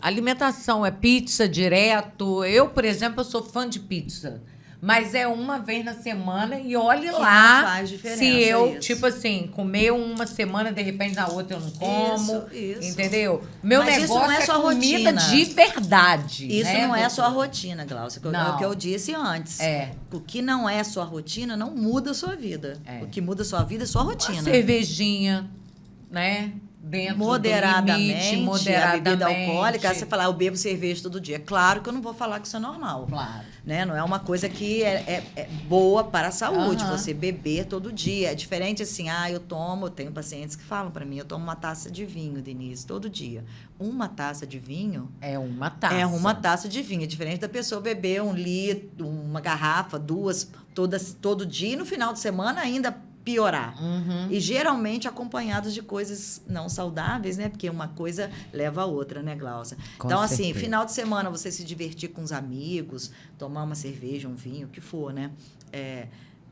alimentação é pizza direto. Eu, por exemplo, eu sou fã de pizza. Mas é uma vez na semana e olhe que lá. Não faz diferença, se eu, isso. tipo assim, comer uma semana, de repente na outra eu não como. Isso. Entendeu? Meu Mas negócio isso não é sua comida rotina. de verdade. Isso né, não é a sua doutora? rotina, Glaucia. É Não. o que eu disse antes. O que não é sua rotina não muda a sua vida. O que muda a sua vida é sua rotina. Uma cervejinha, né? Dentro moderadamente, do limite, a bebida alcoólica, você falar, eu bebo cerveja todo dia. Claro que eu não vou falar que isso é normal. Claro. Né? Não é uma coisa que é boa para a saúde, você beber todo dia. É diferente assim, eu tenho pacientes que falam para mim, eu tomo uma taça de vinho, Denise, todo dia. Uma taça de vinho... É uma taça. É uma taça de vinho. É diferente da pessoa beber 1 litro, uma garrafa, 2, todo dia, e no final de semana ainda piorar. E geralmente acompanhados de coisas não saudáveis, né? Porque uma coisa leva a outra, né, Glaucia? Então, assim, final de semana você se divertir com os amigos, tomar uma cerveja, um vinho, o que for, né?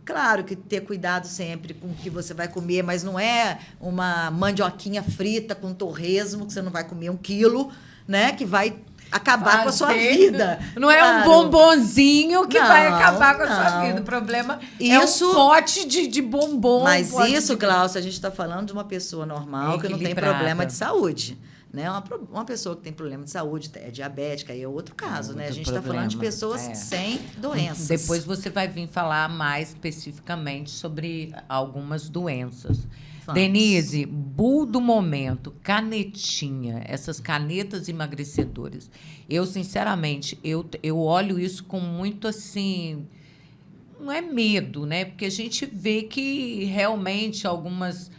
Claro que ter cuidado sempre com o que você vai comer, mas não é uma mandioquinha frita com torresmo, que você não vai comer 1 quilo, né? Que vai acabar com a sua vida. Não é um bombonzinho que vai acabar com a sua vida. O problema é um pote de bombom. Mas isso, Glaucia, a gente está falando de uma pessoa normal que não tem problema de saúde. Né? Uma pessoa que tem problema de saúde, é diabética, aí é outro caso, né? A gente está falando de pessoas sem doenças. Depois você vai vir falar mais especificamente sobre algumas doenças. Denise, bull do momento, canetinha, essas canetas emagrecedoras. Eu, sinceramente, eu olho isso com muito, assim... Não é medo, né? Porque a gente vê que realmente alguns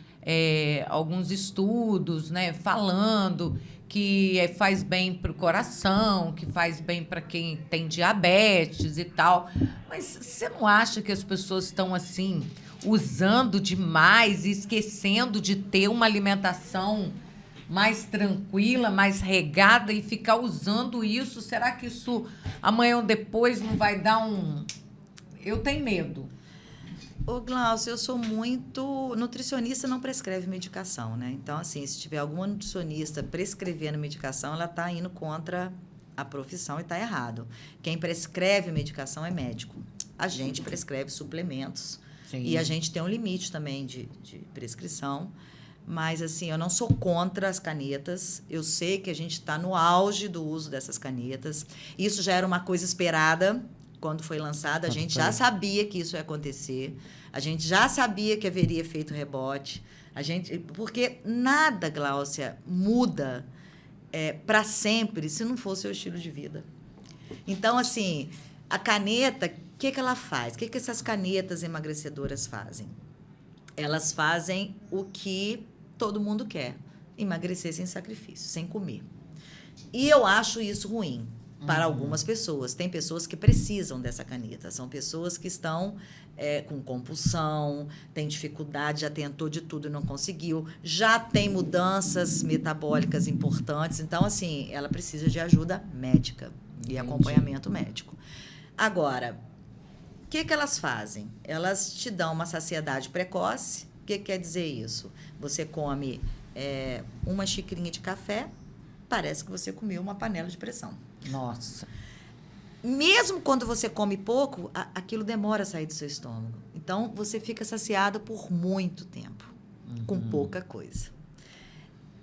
estudos, né, falando que faz bem para o coração, que faz bem para quem tem diabetes e tal. Mas você não acha que as pessoas estão, assim, usando demais e esquecendo de ter uma alimentação mais tranquila, mais regada e ficar usando isso? Será que isso amanhã ou depois não vai dar um... Eu tenho medo. Ô, Glaucia, eu sou muito... Nutricionista não prescreve medicação, né? Então, assim, se tiver alguma nutricionista prescrevendo medicação, ela está indo contra a profissão e está errado. Quem prescreve medicação é médico. A gente prescreve suplementos. Sim. E a gente tem um limite também de prescrição. Mas, assim, eu não sou contra as canetas. Eu sei que a gente está no auge do uso dessas canetas. Isso já era uma coisa esperada. Quando foi lançada, a gente já sabia que isso ia acontecer. A gente já sabia que haveria efeito rebote. Porque nada, Glaucia, muda para sempre se não for o seu estilo de vida. Então, assim, a caneta, o que ela faz? O que essas canetas emagrecedoras fazem? Elas fazem o que todo mundo quer. Emagrecer sem sacrifício, sem comer. E eu acho isso ruim. Para algumas pessoas. Tem pessoas que precisam dessa caneta. São pessoas que estão com compulsão, têm dificuldade, já tentou de tudo e não conseguiu, já tem mudanças metabólicas importantes. Então, assim, ela precisa de ajuda médica e acompanhamento médico. Agora, o que elas fazem? Elas te dão uma saciedade precoce. O que quer dizer isso? Você come uma xicrinha de café, parece que você comeu uma panela de pressão. Nossa. mesmo quando você come pouco, aquilo demora a sair do seu estômago. Então, você fica saciado por muito tempo, com pouca coisa.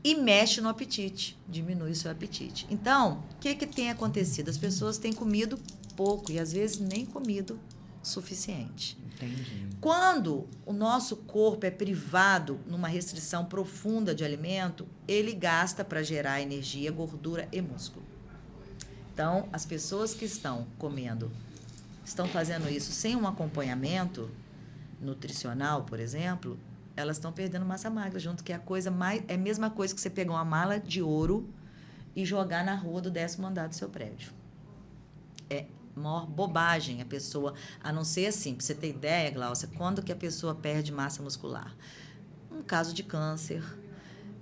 E mexe no apetite, diminui o seu apetite. Então, o que tem acontecido? As pessoas têm comido pouco e, às vezes, nem comido suficiente. Entendi. Quando o nosso corpo é privado numa restrição profunda de alimento, ele gasta para gerar energia, gordura e músculo. Então, as pessoas que estão comendo, estão fazendo isso sem um acompanhamento nutricional, por exemplo, elas estão perdendo massa magra junto, que é a mesma coisa que você pegar uma mala de ouro e jogar na rua do 10º andar do seu prédio. É maior bobagem a pessoa, a não ser assim, para você ter ideia, Glaucia, quando que a pessoa perde massa muscular? Um caso de câncer,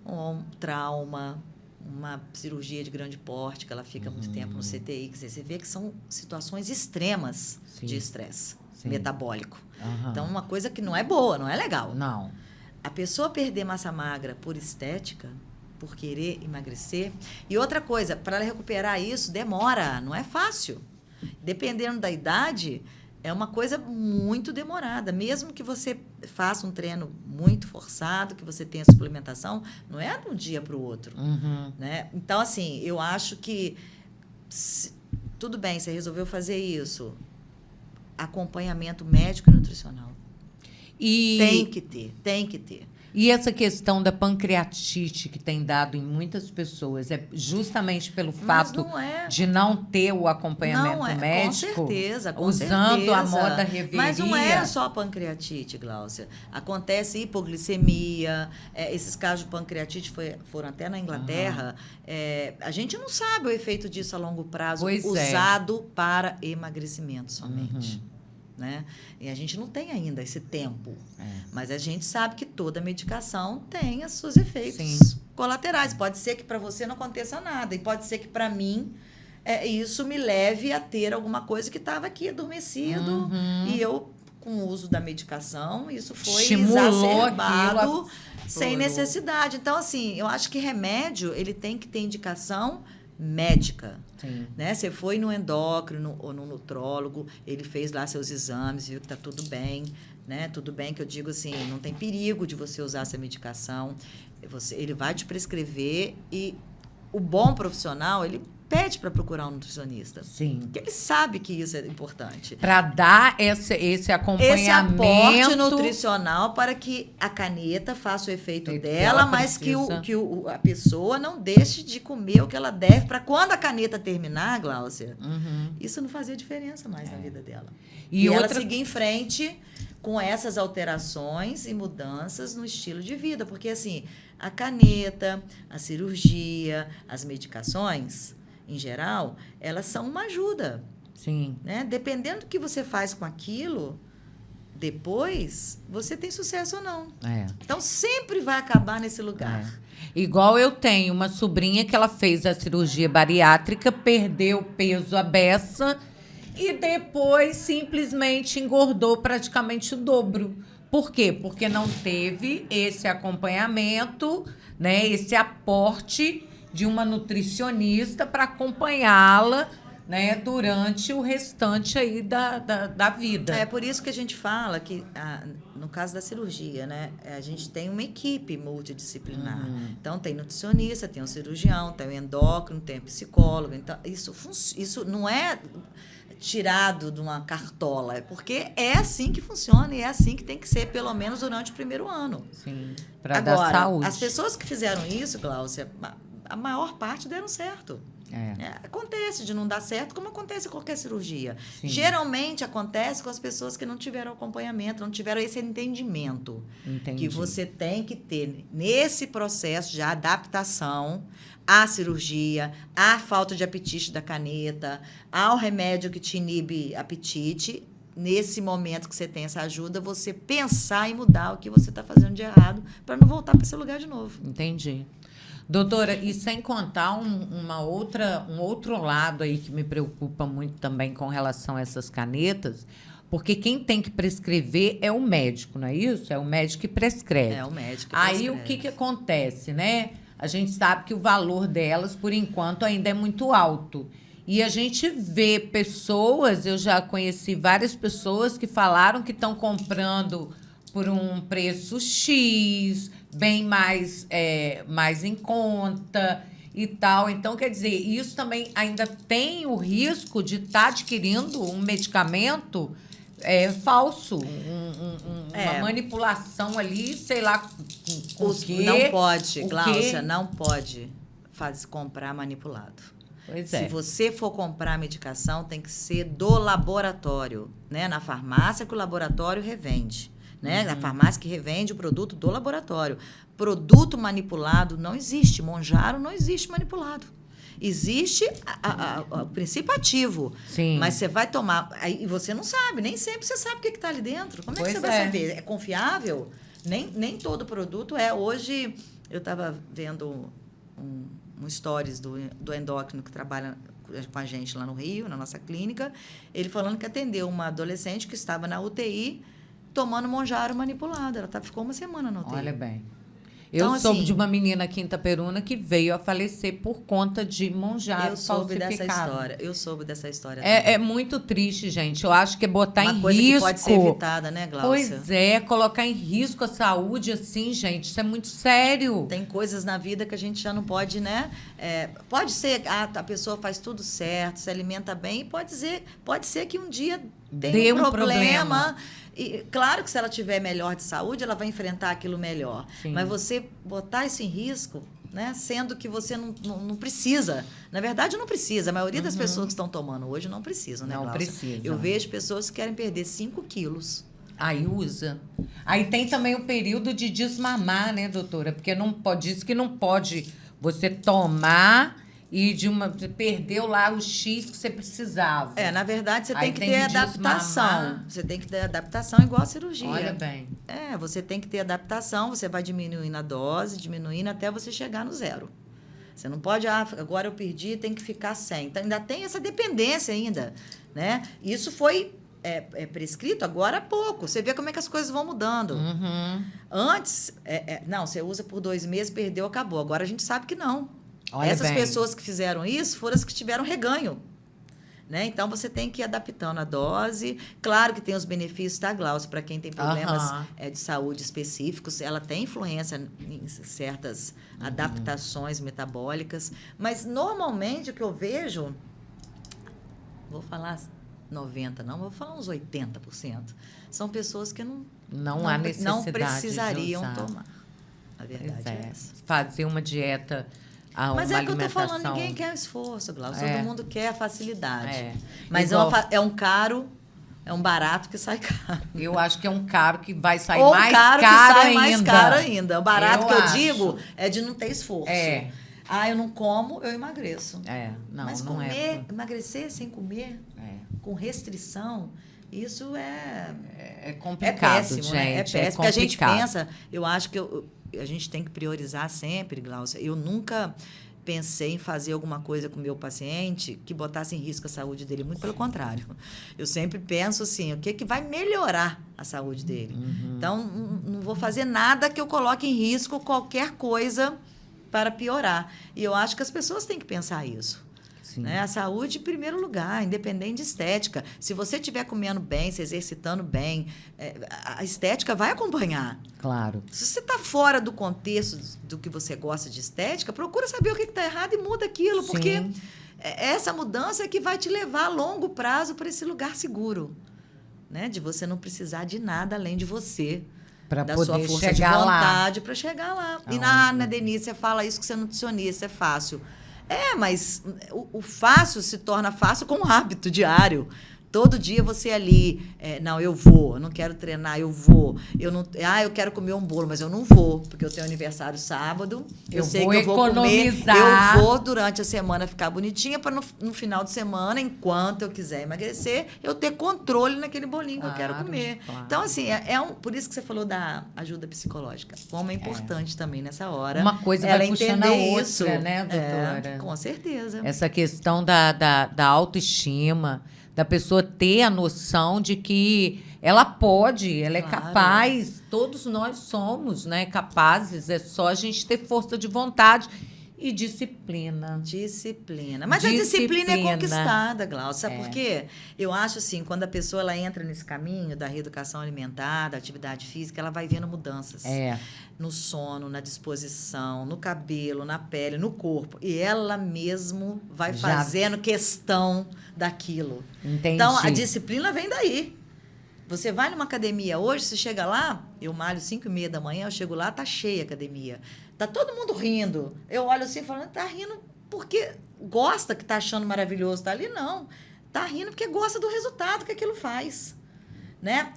um trauma, uma cirurgia de grande porte, que ela fica muito tempo no CTI, que você vê que são situações extremas de estresse metabólico. Então, uma coisa que não é boa, não é legal. Não. A pessoa perder massa magra por estética, por querer emagrecer. E outra coisa, para ela recuperar isso, demora, não é fácil. Dependendo da idade, é uma coisa muito demorada. Mesmo que você faça um treino muito forçado, que você tenha suplementação, não é de um dia para o outro. Né? Então, assim, eu acho que tudo bem, você resolveu fazer isso. Acompanhamento médico e nutricional. Tem que ter. E essa questão da pancreatite que tem dado em muitas pessoas é justamente pelo fato de não ter o acompanhamento médico? Com certeza. Usando a moda reveria. Mas não é só pancreatite, Glaucia. Acontece hipoglicemia, esses casos de pancreatite foram até na Inglaterra. A gente não sabe o efeito disso a longo prazo, usado para emagrecimento somente. Né? E a gente não tem ainda esse tempo. Mas a gente sabe que toda medicação tem os seus efeitos colaterais. Pode ser que para você não aconteça nada. E pode ser que para mim isso me leve a ter alguma coisa que estava aqui adormecido. E eu, com o uso da medicação, isso foi exacerbado sem necessidade. Então, assim, eu acho que remédio ele tem que ter indicação médica. Né? Você foi no endócrino ou no nutrólogo, ele fez lá seus exames, viu que está tudo bem, né? Tudo bem, que eu digo assim, não tem perigo de você usar essa medicação, ele vai te prescrever e o bom profissional, ele pede para procurar um nutricionista. Porque ele sabe que isso é importante. Para dar esse acompanhamento. Esse aporte nutricional para que a caneta faça o efeito dela, mas que a pessoa não deixe de comer o que ela deve, para quando a caneta terminar, Glaucia, isso não fazia diferença mais na vida dela. E ela seguir em frente com essas alterações e mudanças no estilo de vida. Porque, assim, a caneta, a cirurgia, as medicações, em geral, elas são uma ajuda. Né? Dependendo do que você faz com aquilo, depois, você tem sucesso ou não. Então, sempre vai acabar nesse lugar. Igual eu tenho uma sobrinha que ela fez a cirurgia bariátrica, perdeu peso à beça e depois simplesmente engordou praticamente o dobro. Por quê? Porque não teve esse acompanhamento, né, esse aporte de uma nutricionista para acompanhá-la, né, durante o restante aí da vida. É por isso que a gente fala que, no caso da cirurgia, né, a gente tem uma equipe multidisciplinar. Então, tem nutricionista, tem um cirurgião, tem um endócrino, tem um psicólogo. Então, isso não é tirado de uma cartola, é porque é assim que funciona e é assim que tem que ser, pelo menos durante o primeiro ano. Para dar saúde. As pessoas que fizeram isso, Glaucia, a maior parte deram certo. Acontece de não dar certo, como acontece em qualquer cirurgia. Geralmente acontece com as pessoas que não tiveram acompanhamento, não tiveram esse entendimento. Que você tem que ter nesse processo de adaptação à cirurgia, à falta de apetite da caneta, ao remédio que te inibe apetite. Nesse momento que você tem essa ajuda, você pensar em mudar o que você está fazendo de errado para não voltar para esse lugar de novo. Entendi. Doutora, e sem contar um outro lado aí que me preocupa muito também com relação a essas canetas, porque quem tem que prescrever é o médico, não é isso? É o médico que prescreve. É o médico que prescreve. Aí prescreve. o que acontece, né? A gente sabe que o valor delas, por enquanto, ainda é muito alto. E a gente vê pessoas, eu já conheci várias pessoas que falaram que estão comprando por um preço X, bem mais em conta e tal. Então, quer dizer, isso também ainda tem o risco de estar adquirindo um medicamento falso, uma manipulação ali, sei lá com o quê. Não pode, o Gláucia, quê? não pode comprar manipulado. Pois Se você for comprar medicação, tem que ser do laboratório, né? Na farmácia que o laboratório revende, né? Na farmácia que revende o produto do laboratório. Produto manipulado não existe. Monjaro não existe manipulado. Existe o princípio ativo. Sim. Mas você vai tomar... E você não sabe, nem sempre você sabe o que está ali dentro. Como é que Pois você vai saber? É confiável? Nem todo produto é. Hoje, eu estava vendo um stories do endócrino que trabalha com a gente lá no Rio, na nossa clínica, ele falando que atendeu uma adolescente que estava na UTI tomando Monjaro manipulado. Ela ficou uma semana na UTI. Olha bem. Então, Eu soube assim, de uma menina aqui em Itaperuna que veio a falecer por conta de Monjaro eu soube falsificado. dessa história. É muito triste, gente. Eu acho que é botar uma em coisa risco. que pode ser evitada, né, Gláucia? Pois é, colocar em risco a saúde, assim, gente, isso é muito sério. Tem coisas na vida que a gente já não pode, né? Pode ser, a pessoa faz tudo certo, se alimenta bem, e pode ser que um dia tenha um problema. E, claro que se ela tiver melhor de saúde, ela vai enfrentar aquilo melhor. Sim. Mas você botar isso em risco, né? Sendo que você não precisa. Na verdade, não precisa. A maioria das pessoas que estão tomando hoje não precisam, né, Não Gláucia? precisam. Eu vejo pessoas que querem perder 5 quilos. Aí usa. Aí tem também o período de desmamar, né, doutora? Porque não pode, diz que não pode você tomar e você perdeu lá o X que você precisava. Na verdade, você Aí tem que tem ter que adaptação. desmamar. Você tem que ter adaptação igual a cirurgia. Olha bem. Você tem que ter adaptação, você vai diminuindo a dose, diminuindo até você chegar no 0. Você não pode, agora eu perdi, tem que ficar 100. Então, ainda tem essa dependência ainda, né? Isso foi prescrito agora há pouco. Você vê como é que as coisas vão mudando. Uhum. Antes, não, você usa por 2 meses, perdeu, acabou. Agora a gente sabe que não. Olha Essas bem. pessoas que fizeram isso foram as que tiveram reganho. Né? Então, você tem que ir adaptando a dose. Claro que tem os benefícios da Gláucia para quem tem problemas de saúde específicos. Ela tem influência em certas adaptações metabólicas. Mas, normalmente, o que eu vejo... Vou falar 90%, não. Vou falar uns 80%. São pessoas que não há necessidade não precisariam de usar. tomar. A verdade é essa. Fazer uma dieta... Mas uma é que eu tô falando, alimentação. ninguém quer esforço, Gláucia. Todo mundo quer a facilidade. Mas Igual- é um barato que sai caro. Eu acho que é um caro que vai sair Ou mais caro que caro sai ainda. mais caro ainda. O barato Eu que eu acho. digo é de não ter esforço. Eu não como, eu emagreço. Mas não emagrecer sem comer, com restrição, isso é complicado, péssimo, gente. né? É péssimo. Porque a gente complicado. pensa, eu acho que a gente tem que priorizar sempre, Gláucia. Eu nunca pensei em fazer alguma coisa com o meu paciente que botasse em risco a saúde dele. Muito pelo contrário. Eu sempre penso assim, o que vai melhorar a saúde dele? Então, não vou fazer nada que eu coloque em risco qualquer coisa para piorar. E eu acho que as pessoas têm que pensar isso. Né? A saúde em primeiro lugar, independente de estética. Se você estiver comendo bem, se exercitando bem, a estética vai acompanhar. Claro. Se você está fora do contexto do que você gosta de estética, procura saber o que está errado e muda aquilo, porque essa mudança é que vai te levar a longo prazo para esse lugar seguro, né? De você não precisar de nada além de você. Para da poder sua força de chegar lá. vontade para chegar lá. E na Denise, você fala isso que você é nutricionista, é fácil. Mas o fácil se torna fácil com um hábito diário. Todo dia você ali, não, eu vou, eu não quero treinar, eu vou. Eu quero comer um bolo, mas eu não vou, porque eu tenho aniversário sábado. Eu sei que eu vou comer, eu vou durante a semana ficar bonitinha para no final de semana, enquanto eu quiser emagrecer, eu ter controle naquele bolinho que eu quero comer. Claro. Então, assim, por isso que você falou da ajuda psicológica. Como é importante também nessa hora. Uma coisa ela vai puxando a entender outra, isso, né, doutora? Com certeza. Essa questão da autoestima, da pessoa ter a noção de que ela pode, ela é capaz, todos nós somos, né, capazes, é só a gente ter força de vontade E disciplina. Disciplina. Mas a disciplina é conquistada, Glaucia. Sabe por quê? Eu acho assim, quando a pessoa ela entra nesse caminho da reeducação alimentar, da atividade física, ela vai vendo mudanças. No sono, na disposição, no cabelo, na pele, no corpo. E ela mesmo vai fazendo questão daquilo. Entendi. Então, a disciplina vem daí. Você vai numa academia hoje, você chega lá, eu malho 5h30 da manhã, eu chego lá, tá cheia a academia. Tá todo mundo rindo. Eu olho assim falando, tá rindo porque gosta, que tá achando maravilhoso, tá ali? Não. Tá rindo porque gosta do resultado que aquilo faz. Né?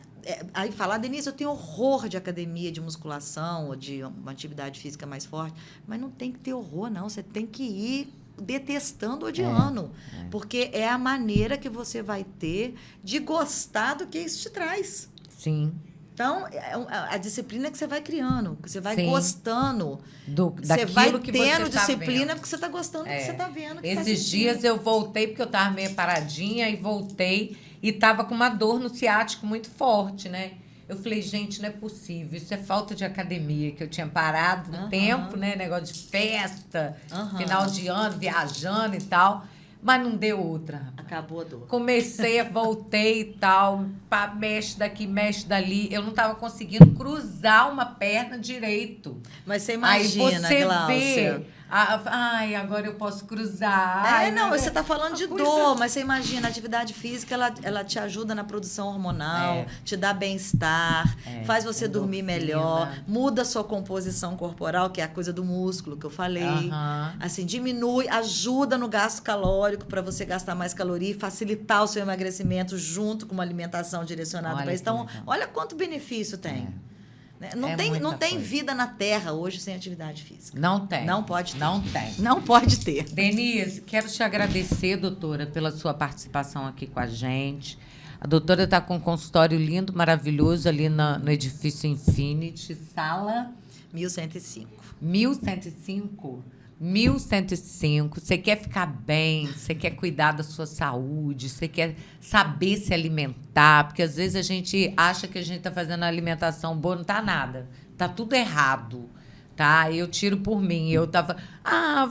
Aí falar, Denise, eu tenho horror de academia, de musculação, ou de uma atividade física mais forte. Mas não tem que ter horror, não. Você tem que ir detestando, odiando. Porque é a maneira que você vai ter de gostar do que isso te traz. Sim. Então, a disciplina que você vai criando, que você vai gostando. Você daquilo vai que tendo você tá disciplina vendo. porque você está gostando do que você está vendo. Esses dias eu voltei, porque eu estava meio paradinha, e voltei e estava com uma dor no ciático muito forte, né? Eu falei, gente, não é possível, isso é falta de academia, que eu tinha parado no tempo, né? Negócio de festa, final de ano, viajando e tal. Mas não deu outra. Acabou a dor. Voltei e tal, mexe daqui, mexe dali. Eu não estava conseguindo cruzar uma perna direito. Mas você imagina, aí você Glaucia. vê, ai, agora eu posso cruzar. Ai, não, você está falando de dor, mas você imagina, a atividade física, ela te ajuda na produção hormonal, te dá bem-estar, faz você dormir melhor, muda a sua composição corporal, que é a coisa do músculo que eu falei. Assim, diminui, ajuda no gasto calórico para você gastar mais caloria e facilitar o seu emagrecimento junto com uma alimentação direcionada para isso. Então, olha quanto benefício tem. Não tem vida na Terra hoje sem atividade física. Não tem. Não pode ter. Não tem. Não pode ter. Denise, quero te agradecer, doutora, pela sua participação aqui com a gente. A doutora está com um consultório lindo, maravilhoso, ali no edifício Infinity, sala 1105. 1105? 1105, você quer ficar bem, você quer cuidar da sua saúde, você quer saber se alimentar, porque às vezes a gente acha que a gente está fazendo alimentação boa, não está nada, está tudo errado, tá? Eu tiro por mim, eu tava,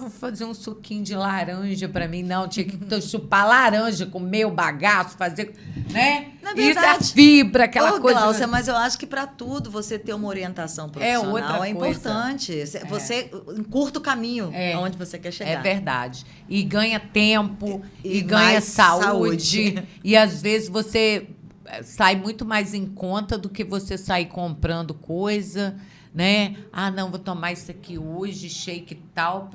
vou fazer um suquinho de laranja para mim, não, tinha que chupar laranja, comer o bagaço, fazer, né? Na verdade, isso é fibra, aquela coisa. Glaucia, mas eu acho que para tudo você ter uma orientação profissional é importante. Você encurta o caminho aonde você quer chegar. É verdade. E ganha tempo, e ganha mais saúde. E às vezes você sai muito mais em conta do que você sair comprando coisa, né? Não, vou tomar isso aqui hoje, shake e tal,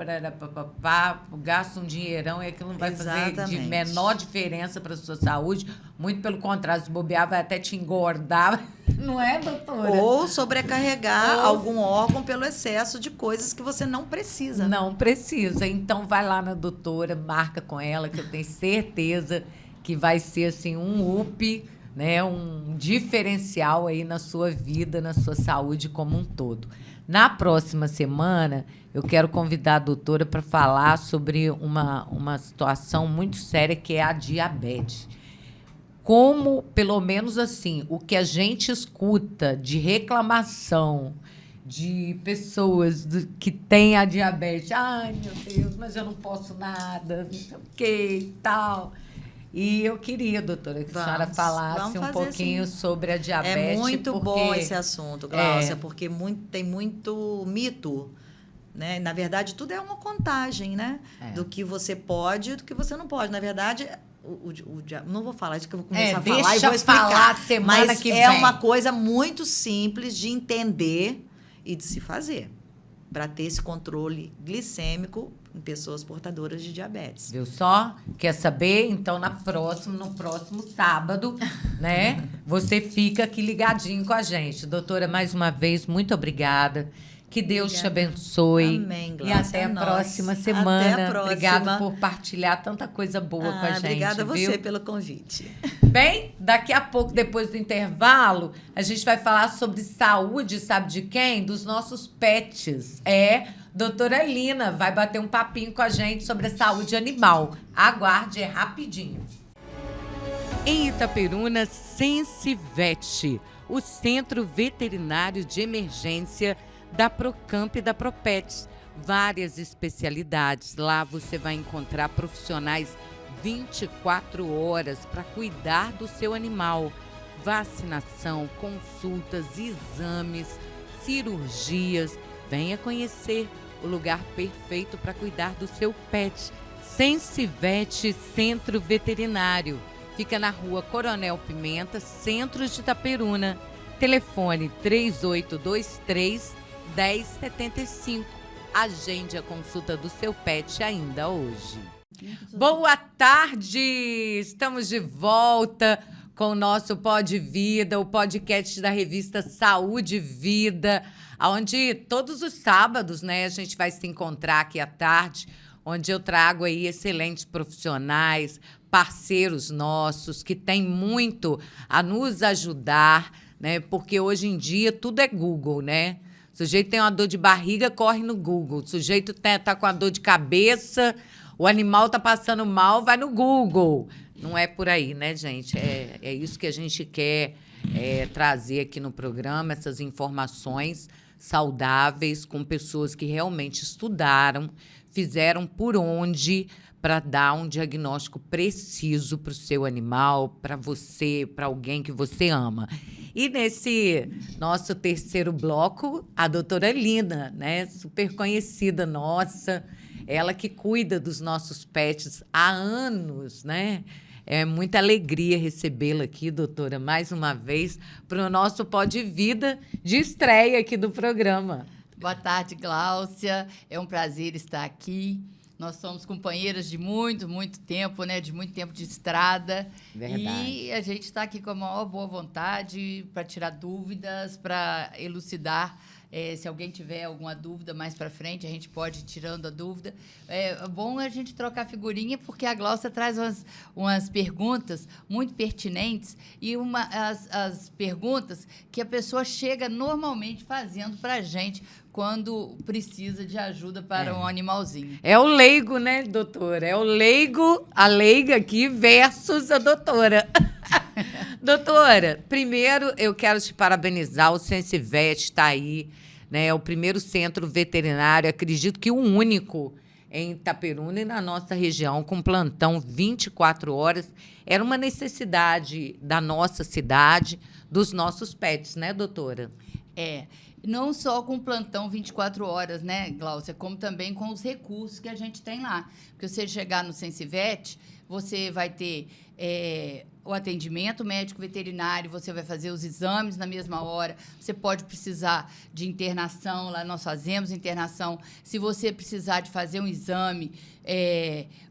gasto um dinheirão e aquilo não vai fazer de menor diferença para a sua saúde. Muito pelo contrário, se bobear, vai até te engordar. Não é, doutora? Ou sobrecarregar algum órgão pelo excesso de coisas que você não precisa. Não precisa. Então, vai lá na doutora, marca com ela, que eu tenho certeza que vai ser assim, um up, né, um diferencial aí na sua vida, na sua saúde como um todo. Na próxima semana, eu quero convidar a doutora para falar sobre uma situação muito séria, que é a diabetes. Como, pelo menos assim, o que a gente escuta de reclamação de pessoas que têm a diabetes. Ai, meu Deus, mas eu não posso nada, não sei o que e tal. E eu queria, doutora, que a senhora falasse um pouquinho sobre a diabetes. É muito bom esse assunto, Glaucia, porque tem muito mito, né? Na verdade, tudo é uma contagem, né? Do que você pode e do que você não pode. Na verdade, não vou falar, acho que eu vou começar a falar e vou explicar. Semana que vem. É uma coisa muito simples de entender e de se fazer, para ter esse controle glicêmico em pessoas portadoras de diabetes. Viu só? Quer saber? Então, no próximo sábado, né? Você fica aqui ligadinho com a gente. Doutora, mais uma vez, muito obrigada. Que Deus te abençoe. Amém, Glaucia. E até a próxima semana. Até a próxima. Obrigada por partilhar tanta coisa boa com a gente. Obrigada a você viu? pelo convite. Bem, daqui a pouco, depois do intervalo, a gente vai falar sobre saúde, sabe de quem? Dos nossos pets. Doutora Lina vai bater um papinho com a gente sobre a saúde animal. Aguarde, é rapidinho. Em Itaperuna, Sensivet, o Centro Veterinário de Emergência da Procamp e da Propets. várias especialidades. Lá você vai encontrar profissionais 24 horas para cuidar do seu animal. Vacinação, consultas, exames, cirurgias. Venha conhecer o lugar perfeito para cuidar do seu pet. Sensivete Centro Veterinário. Fica na Rua Coronel Pimenta, Centro de Itaperuna. Telefone 3823-1075. Agende a consulta do seu pet ainda hoje. Boa tarde! Estamos de volta com o nosso Pod Vida, o podcast da revista Saúde e Vida, onde todos os sábados, né, a gente vai se encontrar aqui à tarde, onde eu trago aí excelentes profissionais, parceiros nossos, que têm muito a nos ajudar, né? Porque hoje em dia tudo é Google, né? O sujeito tem uma dor de barriga, corre no Google. O sujeito tá com a dor de cabeça, o animal tá passando mal, vai no Google. Não é por aí, né, gente? É isso que a gente quer trazer aqui no programa, essas informações saudáveis com pessoas que realmente estudaram, fizeram por onde para dar um diagnóstico preciso para o seu animal, para você, para alguém que você ama. E nesse nosso terceiro bloco, a doutora Lina, né, super conhecida nossa, ela que cuida dos nossos pets há anos, né? É muita alegria recebê-la aqui, doutora, mais uma vez, para o nosso Pod Vida de estreia aqui do programa. Boa tarde, Gláucia. É um prazer estar aqui. Nós somos companheiras de muito, muito tempo, né? De muito tempo de estrada. Verdade. E a gente está aqui com a maior boa vontade para tirar dúvidas, para elucidar. Se alguém tiver alguma dúvida mais para frente, a gente pode ir tirando a dúvida. É bom a gente trocar figurinha, porque a Gláucia traz umas perguntas muito pertinentes e as perguntas que a pessoa chega normalmente fazendo para a gente quando precisa de ajuda para um animalzinho. É o leigo, né, doutora? É o leigo, a leiga aqui versus a doutora. Doutora, primeiro eu quero te parabenizar, o Sensivete está aí, né? É o primeiro centro veterinário, acredito que o único em Itaperuna e na nossa região, com plantão 24 horas. Era uma necessidade da nossa cidade, dos nossos pets, né, doutora? Não só com plantão 24 horas, né, Gláucia, como também com os recursos que a gente tem lá. Porque você chegar no Sensivete, você vai ter o atendimento médico veterinário, você vai fazer os exames na mesma hora, você pode precisar de internação, lá nós fazemos internação. Se você precisar de fazer um exame,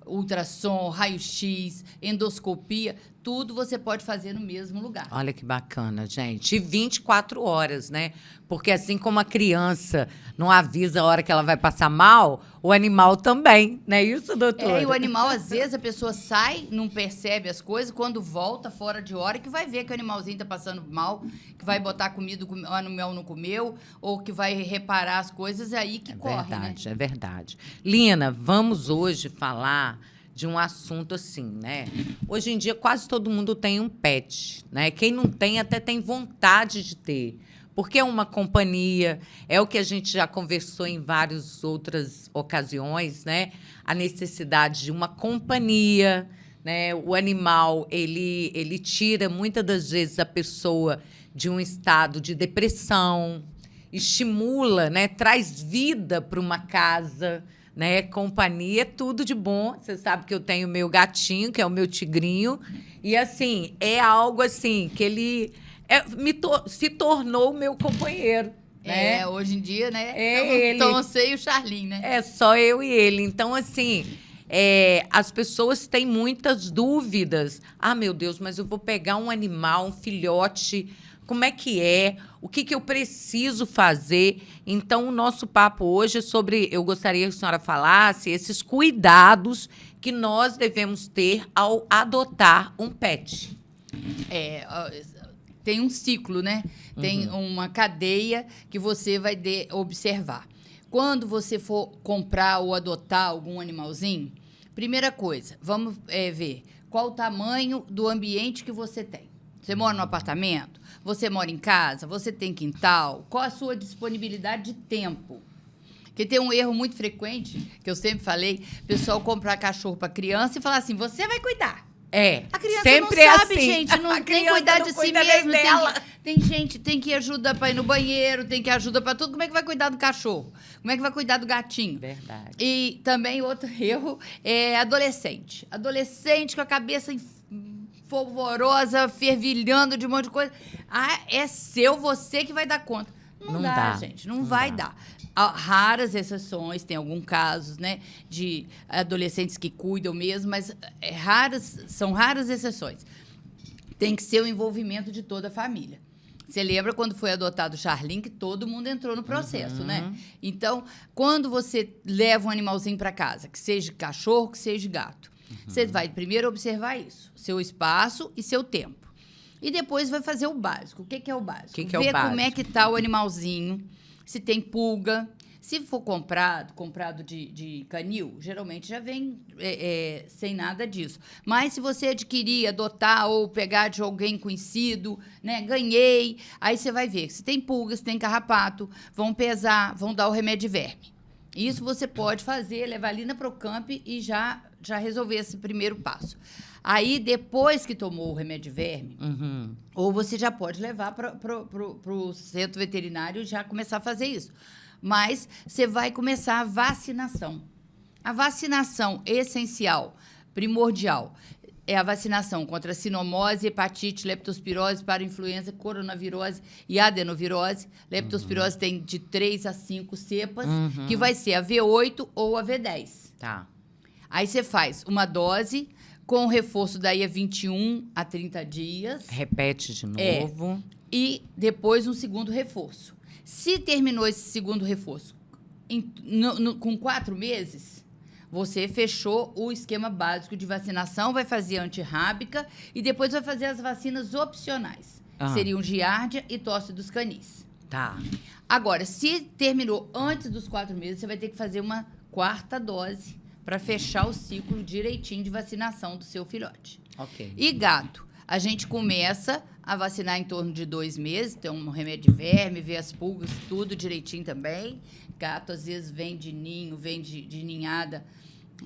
ultrassom, raio-x, endoscopia, tudo você pode fazer no mesmo lugar. Olha que bacana, gente. E 24 horas, né? Porque assim como a criança não avisa a hora que ela vai passar mal, o animal também, não é isso, doutora? E o animal, às vezes, a pessoa sai, não percebe as coisas, quando volta fora de hora, que vai ver que o animalzinho está passando mal, que vai botar comida, o animal não comeu, ou que vai reparar as coisas, é aí que corre, verdade, né? É verdade. Lina, vamos hoje falar de um assunto assim, né? Hoje em dia quase todo mundo tem um pet, né? Quem não tem até tem vontade de ter, porque é uma companhia, é o que a gente já conversou em várias outras ocasiões, né? A necessidade de uma companhia, né? O animal, ele tira muitas das vezes a pessoa de um estado de depressão, estimula, né? Traz vida para uma casa, né? Companhia é tudo de bom. Você sabe que eu tenho meu gatinho, que é o meu tigrinho, e assim, é algo assim que ele se tornou o meu companheiro. Né? Hoje em dia, né? Ele. Então eu sei o Charlin, né? É só eu e ele. Então, assim, as pessoas têm muitas dúvidas. Ah, meu Deus, mas eu vou pegar um animal, um filhote, como é que é? O que eu preciso fazer? Então, o nosso papo hoje é sobre... Eu gostaria que a senhora falasse esses cuidados que nós devemos ter ao adotar um pet. Tem um ciclo, né? Tem uma cadeia que você vai observar. Quando você for comprar ou adotar algum animalzinho, primeira coisa, vamos ver qual o tamanho do ambiente que você tem. Você mora num apartamento? Você mora em casa? Você tem quintal? Qual a sua disponibilidade de tempo? Porque tem um erro muito frequente, que eu sempre falei, o pessoal comprar cachorro para criança e falar assim, você vai cuidar. A criança sempre não sabe, assim. gente, não A tem criança cuidar não de si cuida nem mesmo. dela. Tem que ajuda para ir no banheiro, tem que ajuda para tudo. Como é que vai cuidar do cachorro? Como é que vai cuidar do gatinho? Verdade. E também outro erro é adolescente. Adolescente com a cabeça polvorosa, fervilhando de um monte de coisa. É você que vai dar conta. Não dá, gente. Não vai dar. Há raras exceções, tem alguns casos, né, de adolescentes que cuidam mesmo, mas são raras exceções. Tem que ser o envolvimento de toda a família. Você lembra quando foi adotado o Charlin, que todo mundo entrou no processo, né? Então, quando você leva um animalzinho para casa, que seja cachorro, que seja gato, você vai primeiro observar isso, seu espaço e seu tempo. E depois vai fazer o básico. O que é o básico? Que é o básico? Ver como é que tá o animalzinho, se tem pulga. Se for comprado de canil, geralmente já vem sem nada disso. Mas se você adquirir, adotar ou pegar de alguém conhecido, né, ganhei, aí você vai ver se tem pulga, se tem carrapato, vão pesar, vão dar o remédio de verme. Isso você pode fazer, levar ali na Procamp e já resolver esse primeiro passo. Aí, depois que tomou o remédio de verme, ou você já pode levar para o centro veterinário e já começar a fazer isso. Mas você vai começar a vacinação. A vacinação essencial, primordial, é a vacinação contra sinomose, hepatite, leptospirose, parainfluenza, coronavirose e adenovirose. Leptospirose tem de 3 a 5 cepas, que vai ser a V8 ou a V10. Tá. Aí você faz uma dose com reforço daí a 21 a 30 dias. Repete de novo. E depois um segundo reforço. Se terminou esse segundo reforço com 4 meses, você fechou o esquema básico de vacinação, vai fazer antirrábica e depois vai fazer as vacinas opcionais. Seriam giardia e tosse dos canis. Tá. Agora, se terminou antes dos 4 meses, você vai ter que fazer uma 4ª dose para fechar o ciclo direitinho de vacinação do seu filhote. Ok. E gato, a gente começa a vacinar em torno de 2 meses, tem um remédio de verme, vê as pulgas, tudo direitinho também. Gato, às vezes, vem de ninho, vem de ninhada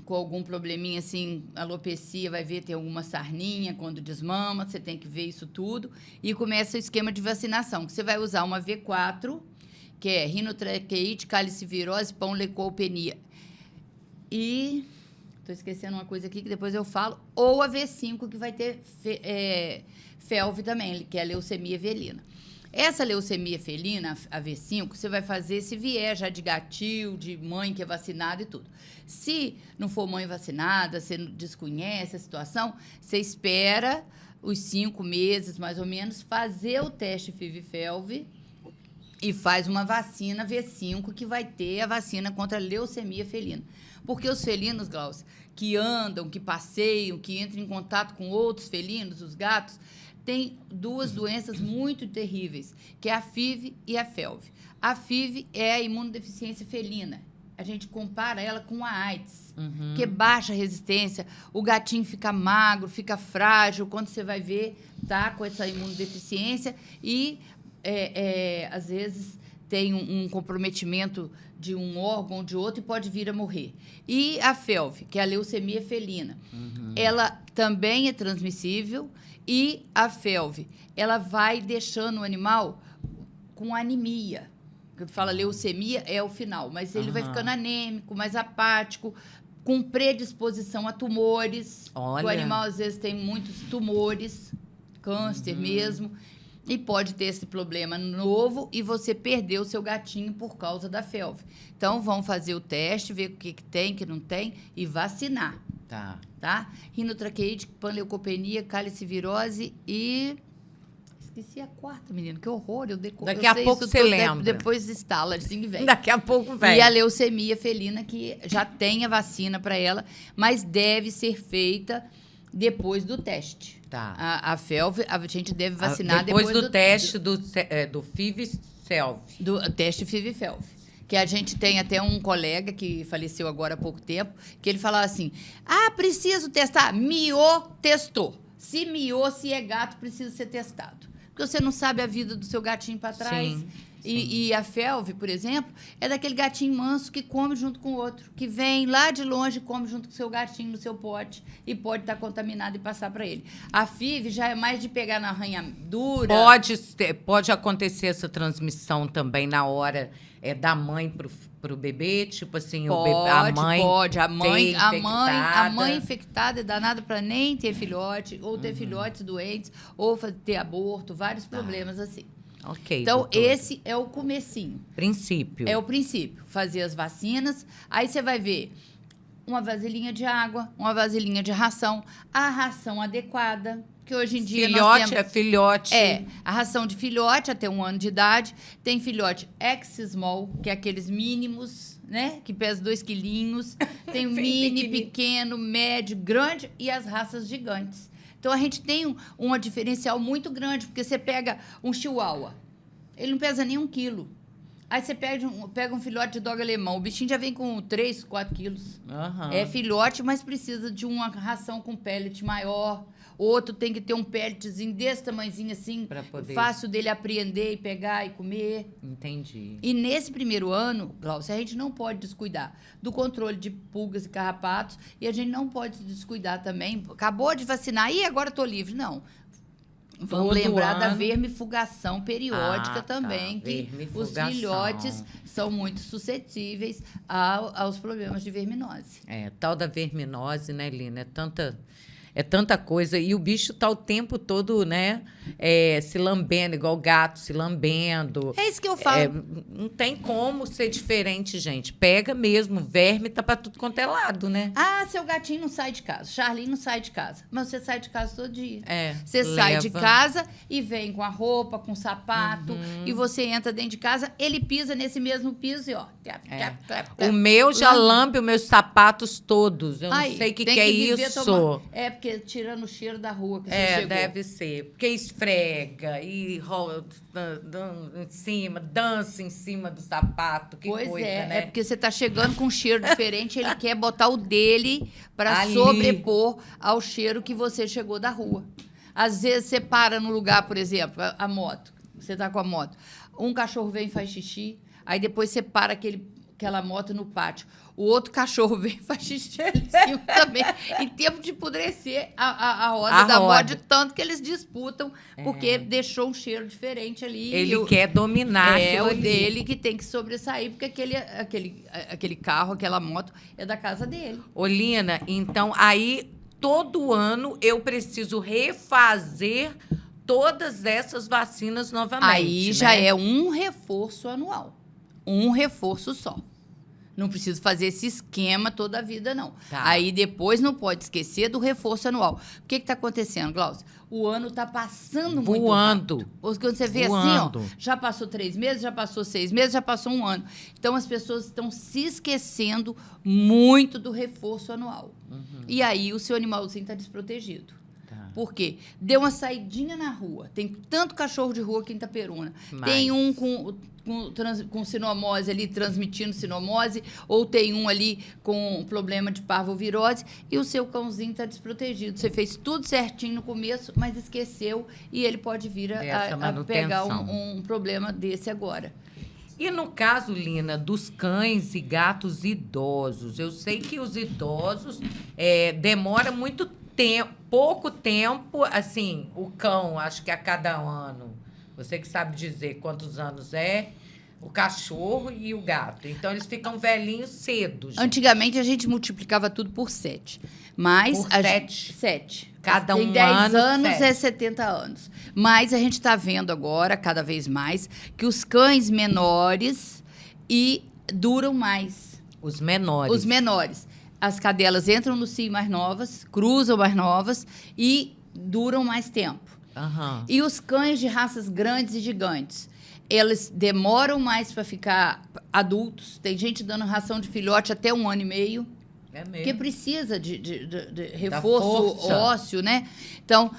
com algum probleminha, assim, alopecia, vai ver, tem alguma sarninha quando desmama, você tem que ver isso tudo. E começa o esquema de vacinação, que você vai usar uma V4, que é rinotraqueite, calicivirose, panleucopenia. E estou esquecendo uma coisa aqui que depois eu falo. Ou a V5, que vai ter FeLV também, que é a leucemia felina. Essa leucemia felina, a V5, você vai fazer se vier já de gatil, de mãe que é vacinada e tudo. Se não for mãe vacinada, você desconhece a situação, você espera os 5 meses, mais ou menos, fazer o teste FIV-FeLV e faz uma vacina V5, que vai ter a vacina contra a leucemia felina. Porque os felinos, Glaucia, que andam, que passeiam, que entram em contato com outros felinos, os gatos, têm 2 doenças muito terríveis, que é a FIV e a FeLV. A FIV é a imunodeficiência felina. A gente compara ela com a AIDS, que é baixa resistência. O gatinho fica magro, fica frágil. Quando você vai ver, tá com essa imunodeficiência e, às vezes, tem um comprometimento de um órgão ou de outro e pode vir a morrer. E a FeLV, que é a leucemia felina, ela também é transmissível e a FeLV, ela vai deixando o animal com anemia. Quando fala leucemia, é o final, mas ele vai ficando anêmico, mais apático, com predisposição a tumores. Olha. O animal, às vezes, tem muitos tumores, câncer mesmo. E pode ter esse problema novo e você perdeu o seu gatinho por causa da FeLV. Então, vamos fazer o teste, ver o que tem, o que não tem e vacinar. Tá? Rinotraqueite, panleucopenia, calicivirose e... Esqueci a 4ª, menino. Que horror. Daqui a pouco você lembra. Depois instala, assim que vem. Daqui a pouco vem. E a leucemia felina, que já tem a vacina para ela, mas deve ser feita depois do teste. Tá. A FeLV, a gente deve vacinar depois do teste do FIV-FeLV. Do teste FIV-FeLV. Que a gente tem até um colega que faleceu agora há pouco tempo, que ele falava assim, preciso testar. Miô testou. Se miô, se é gato, precisa ser testado. porque você não sabe a vida do seu gatinho para trás. Sim. E a felve, por exemplo, é daquele gatinho manso que come junto com o outro, que vem lá de longe e come junto com o seu gatinho no seu pote e pode estar contaminado e passar para ele. A FIV já é mais de pegar na arranhadura. Pode acontecer essa transmissão também na hora da mãe pro bebê, tipo assim, a mãe pode. A infectada. mãe infectada é danada para nem ter filhote, ou ter filhotes doentes, ou ter aborto, vários problemas assim. Ok. Então, doutora. esse é o comecinho. Princípio. É o princípio. Fazer as vacinas, aí você vai ver uma vasilhinha de água, uma vasilhinha de ração, a ração adequada, que hoje em dia nós temos... é filhote. É, a ração de filhote até 1 ano de idade. Tem filhote X-Small, que é aqueles mínimos, né? Que pesa 2 quilinhos. Tem o mini, pequeno, médio, grande e as raças gigantes. Então, a gente tem uma diferencial muito grande, porque você pega um chihuahua, ele não pesa nem 1 quilo. Aí você pega um filhote de dog alemão, o bichinho já vem com 3, 4 quilos. Aham. É filhote, mas precisa de uma ração com pellet maior. Outro tem que ter um pelletzinho desse tamanhozinho assim, Pra poder- fácil dele apreender e pegar e comer. Entendi. E nesse primeiro ano, Glaucia, a gente não pode descuidar do controle de pulgas e carrapatos e a gente não pode descuidar também. Acabou de vacinar e agora estou livre. Não. Vamos Todo lembrar da ano. vermifugação periódica tá. também, que os Vermifugação. filhotes são muito suscetíveis aos problemas de verminose. Tal da verminose, né, Lina? É tanta coisa. E o bicho tá o tempo todo, né? Se lambendo, igual o gato se lambendo. É isso que eu falo. Não tem como ser diferente, gente. Pega mesmo, verme tá pra tudo quanto é lado, né? Ah, seu gatinho não sai de casa, Charlinho não sai de casa, mas você sai de casa todo dia. Você leva. sai de casa e vem com a roupa, com o sapato, e você entra dentro de casa, ele pisa nesse mesmo piso e ó. O meu já lambe os meus sapatos todos. Eu não Aí, sei o que tem é viver isso. É, porque tirando o cheiro da rua que você chegou. Deve ser. Porque esfrega e rola em cima, dança em cima do sapato. Que Pois coisa, é, né? é porque você tá chegando com um cheiro diferente, ele quer botar o dele para Ali. sobrepor ao cheiro que você chegou da rua. Às vezes você para no lugar, por exemplo, a moto, você tá com a moto, um cachorro vem e faz xixi, aí depois você para aquela moto no pátio. O outro cachorro vem e faz xixi ali em cima também. Em tempo de apodrecer a roda da moto, de tanto que eles disputam, porque deixou um cheiro diferente ali. Ele quer dominar É aquilo o ali. dele que tem que sobressair, porque aquele carro, aquela moto é da casa dele. Olina, então aí todo ano eu preciso refazer todas essas vacinas novamente. Aí né? já é um reforço anual. Um reforço só. Não preciso fazer esse esquema toda a vida, não. Tá. Aí depois não pode esquecer do reforço anual. O que está acontecendo, Glaucia? O ano está passando muito Voando. rápido. Quando você vê Voando. assim, ó, já passou 3 meses, já passou 6 meses, já passou 1 ano. Então as pessoas estão se esquecendo muito do reforço anual. E aí o seu animalzinho está desprotegido. Tá. Por quê? Deu uma saidinha na rua. Tem tanto cachorro de rua aqui em Itaperuna. Mas- Tem um com sinomose ali, transmitindo sinomose, ou tem um ali com problema de parvovirose, e o seu cãozinho está desprotegido. Você fez tudo certinho no começo, mas esqueceu, e ele pode vir Essa a pegar manutenção. um problema desse agora. E no caso, Lina, dos cães e gatos idosos, eu sei que os idosos demora muito tempo, pouco tempo, assim, o cão, acho que a cada ano. Você que sabe dizer quantos anos é, o cachorro e o gato. Então, eles ficam velhinhos cedo, gente. Antigamente, a gente multiplicava tudo por 7. Mas Por a 7? 7. Cada Tem um 10 ano, anos 7. é 70 anos. Mas a gente está vendo agora, cada vez mais, que os cães menores duram mais. Os menores. Os menores. As cadelas entram no cio mais novas, cruzam mais novas e duram mais tempo. Aham. E os cães de raças grandes e gigantes, eles demoram mais para ficar adultos. Tem gente dando ração de filhote até 1 ano e meio, É porque mesmo. precisa de reforço força. ósseo, né? Então,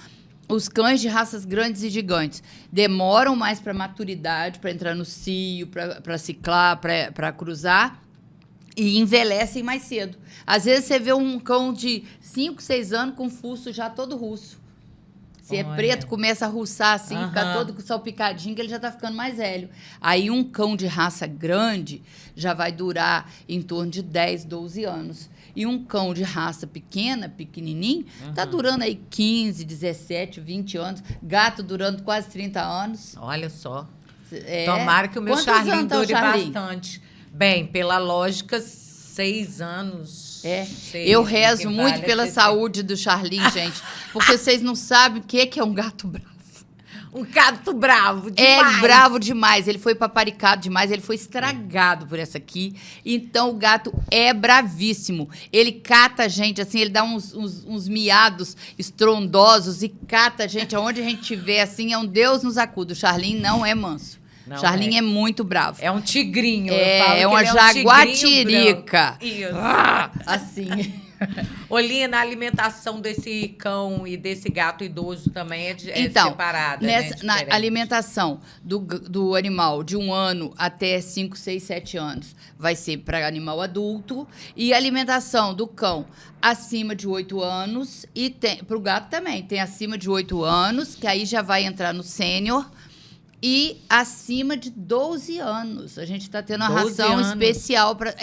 os cães de raças grandes e gigantes demoram mais para maturidade, para entrar no cio, para ciclar, para cruzar, e envelhecem mais cedo. Às vezes você vê um cão de 5, 6 anos com o fuço já todo russo. Se é Olha. preto, começa a ruçar assim, ficar todo salpicadinho, que ele já tá ficando mais velho. Aí um cão de raça grande já vai durar em torno de 10, 12 anos. E um cão de raça pequena, pequenininho, tá durando aí 15, 17, 20 anos. Gato durando quase 30 anos. Olha só. É. Tomara que o meu Quantos Charlinho anos tá o dure Charlinho? bastante. Bem, pela lógica, 6 anos. É, Sei, eu rezo equivale muito a pela 60. saúde do Charlinho, gente. Porque vocês não sabem o que é um gato bravo. Um gato bravo É demais. bravo demais. Ele foi paparicado demais, ele foi estragado por essa aqui. Então, o gato é bravíssimo. Ele cata a gente, assim, ele dá uns miados estrondosos e cata a gente aonde a gente estiver, assim, é um Deus nos acuda. O Charlinho não é manso. Não Charlinho é muito bravo. É um tigrinho. eu É, falo é que uma ele um tigrinho jaguatirica. branco. Isso. Assim. Olina, a alimentação desse cão e desse gato idoso também é Então, separada, nessa, né? na Diferente. alimentação do animal de 1 ano até 5, 6, 7 anos vai ser para animal adulto. E a alimentação do cão acima de 8 anos e para o gato também. Tem acima de 8 anos, que aí já vai entrar no sênior. E acima de 12 anos. A gente está tendo uma 12 ração anos. especial para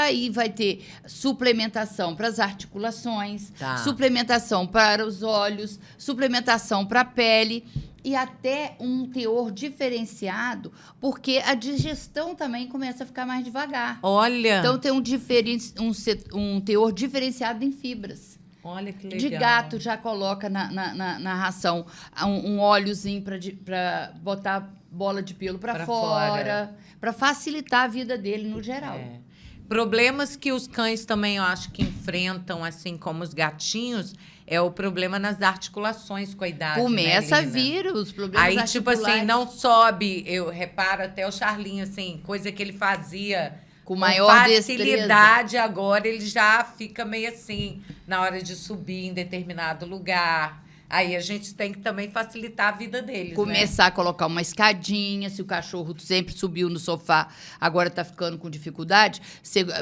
aí vai ter suplementação para as articulações, Tá. suplementação para os olhos, suplementação para a pele e até um teor diferenciado, porque a digestão também começa a ficar mais devagar. Olha, Então tem um teor diferenciado em fibras. olha que legal. De gato já coloca na ração um óleozinho para botar bola de pelo para Pra fora, fora. para facilitar a vida dele no geral. É. Problemas que os cães também, eu acho que enfrentam, assim como os gatinhos, é o problema nas articulações com a idade, Começa né, a Lina? vir os problemas Aí, tipo assim, articulares. não sobe. Eu reparo até o Charlinho, assim, coisa que ele fazia Com maior destreza. facilidade, agora ele já fica meio assim, na hora de subir em determinado lugar. Aí a gente tem que também facilitar a vida deles, Começar a colocar uma escadinha, se o cachorro sempre subiu no sofá, agora tá ficando com dificuldade,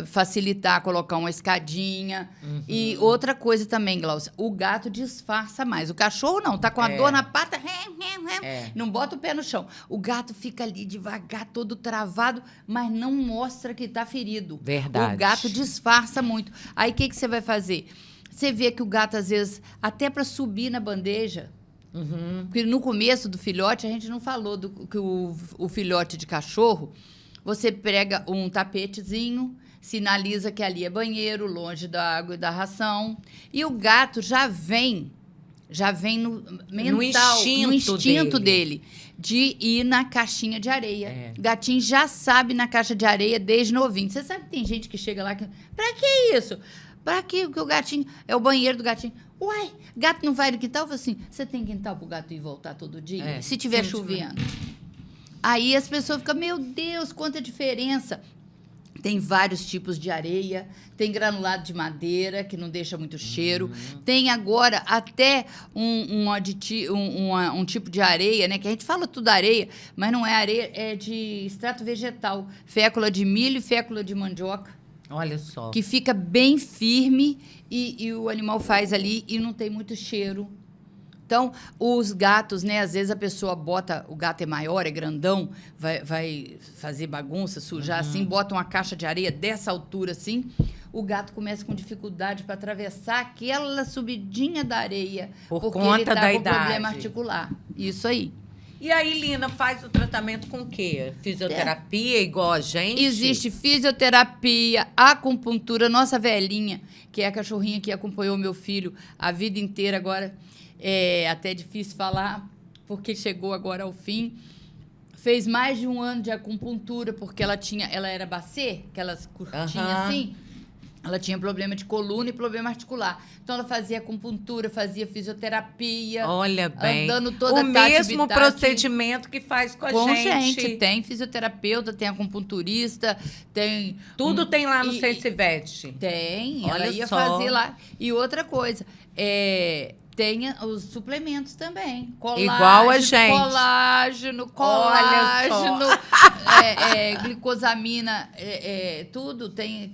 facilitar colocar uma escadinha. E outra coisa também, Glaucia, o gato disfarça mais. O cachorro não, tá com a dor na pata, não bota o pé no chão. O gato fica ali devagar, todo travado, mas não mostra que tá ferido. Verdade. O gato disfarça muito. Aí o que você vai fazer? Você vê que o gato, às vezes, até para subir na bandeja, porque no começo do filhote, a gente não falou que o filhote de cachorro, você prega um tapetezinho, sinaliza que ali é banheiro, longe da água e da ração, e o gato já vem no mental, no instinto dele, de ir na caixinha de areia. É. O gatinho já sabe na caixa de areia desde novinho. Você sabe que tem gente que chega lá que... Pra que isso? Pra que o gatinho... É o banheiro do gatinho. Uai, gato não vai no quintal? Eu falo assim, você tem quintal pro gato ir voltar todo dia? É, Se tiver se não tiver. chovendo. Aí as pessoas ficam, meu Deus, quanta diferença. Tem vários tipos de areia, tem granulado de madeira, que não deixa muito cheiro. Tem agora até um tipo de areia, né? Que a gente fala tudo areia, mas não é areia, é de extrato vegetal. Fécula de milho e fécula de mandioca. Olha só. Que fica bem firme e o animal faz ali e não tem muito cheiro. Então, os gatos, né? Às vezes a pessoa bota, o gato é maior, é grandão, vai fazer bagunça, sujar assim, bota uma caixa de areia dessa altura assim, o gato começa com dificuldade para atravessar aquela subidinha da areia. Por porque conta ele tá da com idade. problema articular. Isso aí. E aí, Lina, faz o tratamento com o quê? Fisioterapia, igual a gente? Existe fisioterapia, acupuntura. Nossa velhinha, que é a cachorrinha que acompanhou meu filho a vida inteira, agora é até difícil falar, porque chegou agora ao fim. Fez mais de 1 ano de acupuntura, porque ela era bacê, aquelas curtinhas assim. Ela tinha problema de coluna e problema articular. Então, ela fazia acupuntura, fazia fisioterapia. Olha bem. Andando toda o mesmo tati-bitati. procedimento que faz com a Com gente. gente. Tem fisioterapeuta, tem acupunturista, tem... Tudo tem lá no e- Sensivete. Tem, Olha ela ia só. fazer lá. E outra coisa, tem os suplementos também. Colágeno, Igual a gente. Colágeno, Olha glicosamina, tudo tem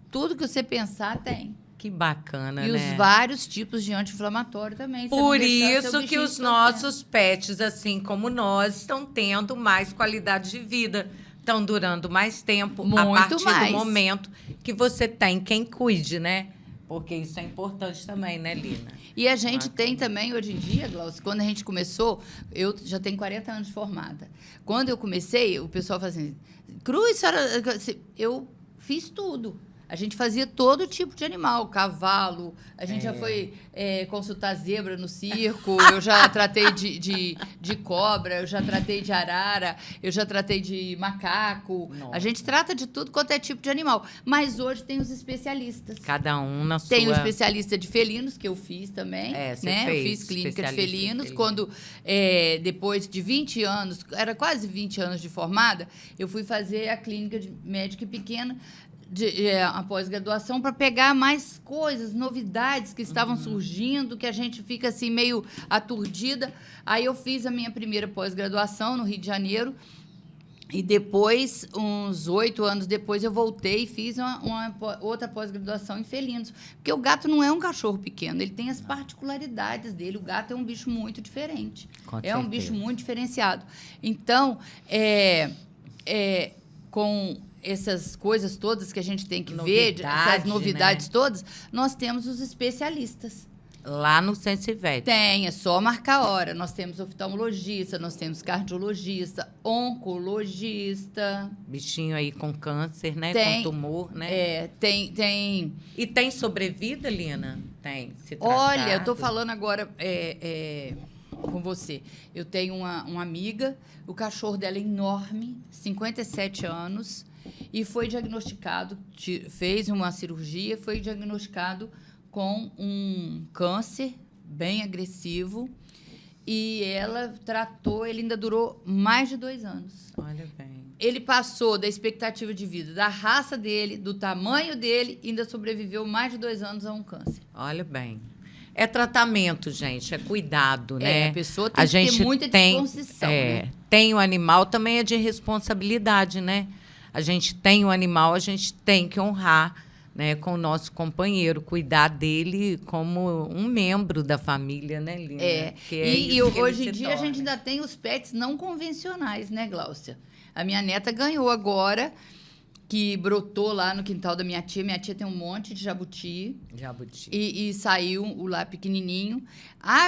tudo que você pensar tem. Que bacana, E né? os vários tipos de anti-inflamatório também. Você não Por deixar seu isso que bichinho os sofrer. nossos pets, assim como nós, estão tendo mais qualidade de vida, estão durando mais tempo a Muito partir mais. do momento que você tem quem cuide, né? Porque isso é importante também, né, Lina? E a gente Bacana. tem também, hoje em dia, Glaucio, quando a gente começou, eu já tenho 40 anos de formada. Quando eu comecei, o pessoal fala assim, Cruz, senhora... Eu fiz tudo. A gente fazia todo tipo de animal, cavalo, a gente já foi consultar zebra no circo, eu já tratei de cobra, eu já tratei de arara, eu já tratei de macaco. Nossa. A gente trata de tudo quanto é tipo de animal. Mas hoje tem os especialistas. Cada um na sua... Tem o especialista de felinos, que eu fiz também. Você né? fez, Eu fiz clínica de especialista de felinos. felino. Quando, depois de 20 anos, era quase 20 anos de formada, eu fui fazer a clínica de médica pequena, a pós-graduação, para pegar mais coisas, novidades que estavam surgindo, que a gente fica assim meio aturdida. Aí eu fiz a minha primeira pós-graduação no Rio de Janeiro. E depois, uns 8 anos depois, eu voltei e fiz uma outra pós-graduação em felinos. Porque o gato não é um cachorro pequeno, ele tem as particularidades dele. O gato é um bicho muito diferente. Com É um certeza. bicho muito diferenciado. Então, com essas coisas todas que a gente tem que ver, essas Novidade, novidades né? todas, nós temos os especialistas. Lá no Sensivete. Tem, é só marcar a hora. Nós temos oftalmologista, nós temos cardiologista, oncologista. Bichinho aí com câncer, né? Tem. Com tumor, né? Tem. E tem sobrevida, Lina? Tem. Se Olha, eu tô tratado. falando agora com você. Eu tenho uma amiga, o cachorro dela é enorme, 57 anos, e foi diagnosticado, fez uma cirurgia, foi diagnosticado com um câncer bem agressivo, e ela tratou, ele ainda durou mais de 2 anos. Olha bem. Ele passou da expectativa de vida, da raça dele, do tamanho dele, e ainda sobreviveu mais de 2 anos a um câncer. Olha bem. É tratamento, gente, é cuidado, né? A pessoa tem que ter muita disposição, né? Tem o animal, também é de responsabilidade, né? A gente tem o animal, a gente tem que honrar, né, com o nosso companheiro, cuidar dele como um membro da família, né, Lina? Que é E isso que ele hoje em se dia a torna. gente ainda tem os pets não convencionais, né, Gláucia? A minha neta ganhou agora, que brotou lá no quintal da minha tia. Minha tia tem um monte de jabuti. Jabuti. E saiu o lá pequenininho.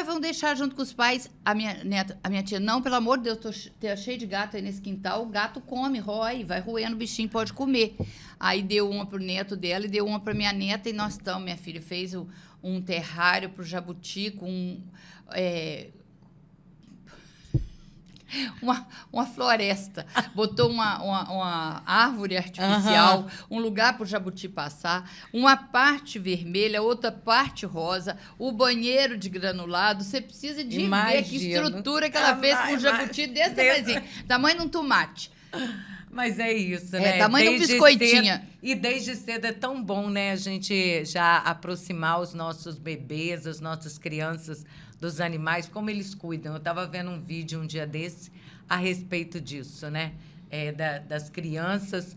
Vão deixar junto com os pais. A minha tia, não, pelo amor de Deus, tô cheio de gato aí nesse quintal. O gato come, rói, vai roendo o bichinho, pode comer. Aí deu uma pro neto dela e deu uma pra minha neta. E nós estamos, minha filha fez um terrário pro jabuti com uma floresta, botou uma árvore artificial, um lugar para o jabuti passar, uma parte vermelha, outra parte rosa, o banheiro de granulado. Você precisa de ver que estrutura que ela fez com o jabuti desse tamanhozinho, tamanho de um tomate. Mas é isso, né? Tamanho de um biscoitinho. E desde cedo é tão bom, né? A gente já aproximar os nossos bebês, as nossas crianças dos animais, como eles cuidam. Eu estava vendo um vídeo um dia desse a respeito disso, né? Das crianças,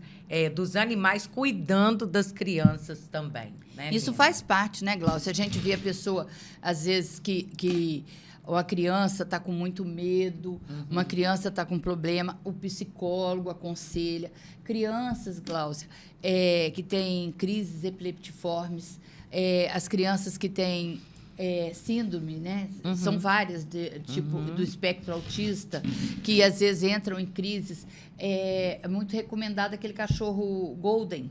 dos animais cuidando das crianças também. Né, Isso Lina? faz parte, né, Glaucia? A gente vê a pessoa, às vezes, que ou a criança está com muito medo, uma criança está com problema, o psicólogo aconselha. Crianças, Gláucia, que têm crises epileptiformes, as crianças que têm síndrome, né? São várias, tipo do espectro autista, que às vezes entram em crises. É muito recomendado aquele cachorro Golden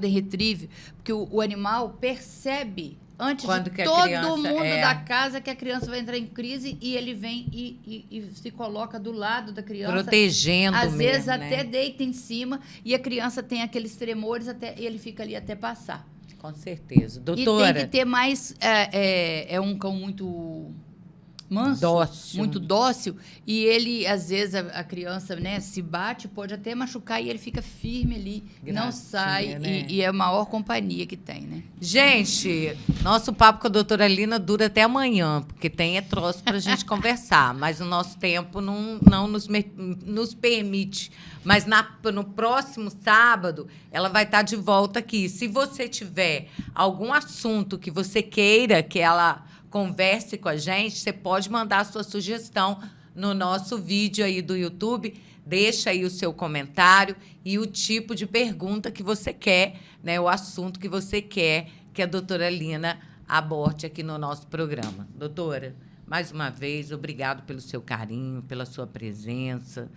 Retriever, porque o animal percebe antes Quando de que a todo criança mundo da casa que a criança vai entrar em crise, e ele vem e se coloca do lado da criança. Protegendo Às mesmo, vezes né? até deita em cima, e a criança tem aqueles tremores, e ele fica ali até passar. Com certeza. Doutora... E tem que ter mais... É um cão muito manso, Dócil. muito dócil, e ele, às vezes, a criança, né, se bate, pode até machucar, e ele fica firme ali, não Gracinha, sai, né? e é a maior companhia que tem, né? Gente, nosso papo com a doutora Lina dura até amanhã, porque tem troço pra gente conversar, mas o nosso tempo não nos permite. Mas no próximo sábado, ela vai estar de volta aqui. Se você tiver algum assunto que você queira que ela converse com a gente, você pode mandar a sua sugestão no nosso vídeo aí do YouTube. Deixa aí o seu comentário e o tipo de pergunta que você quer, né? O assunto que você quer que a doutora Lina aborde aqui no nosso programa. Doutora, mais uma vez, obrigado pelo seu carinho, pela sua presença.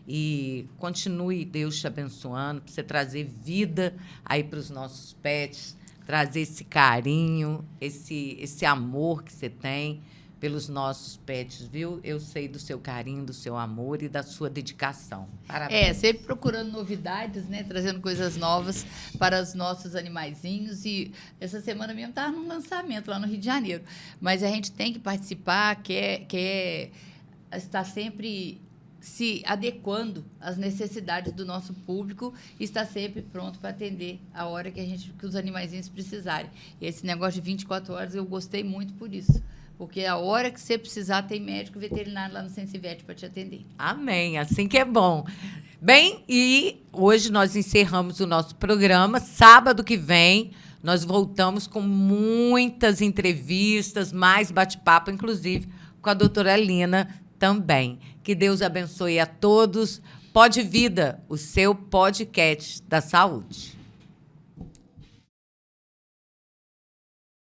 E continue, Deus te abençoando, para você trazer vida aí para os nossos pets, trazer esse carinho, esse amor que você tem pelos nossos pets, viu? Eu sei do seu carinho, do seu amor e da sua dedicação. Parabéns. Sempre procurando novidades, né? Trazendo coisas novas para os nossos animaizinhos. E essa semana mesmo estava num lançamento lá no Rio de Janeiro. Mas a gente tem que participar, quer estar sempre se adequando às necessidades do nosso público e está sempre pronto para atender a hora que os animaizinhos precisarem. E esse negócio de 24 horas eu gostei muito por isso. Porque a hora que você precisar, tem médico veterinário lá no Sensivete para te atender. Amém, assim que é bom. Bem, e hoje nós encerramos o nosso programa. Sábado que vem, nós voltamos com muitas entrevistas, mais bate-papo, inclusive com a doutora Lina também. Que Deus abençoe a todos. Pode Vida, o seu podcast da saúde.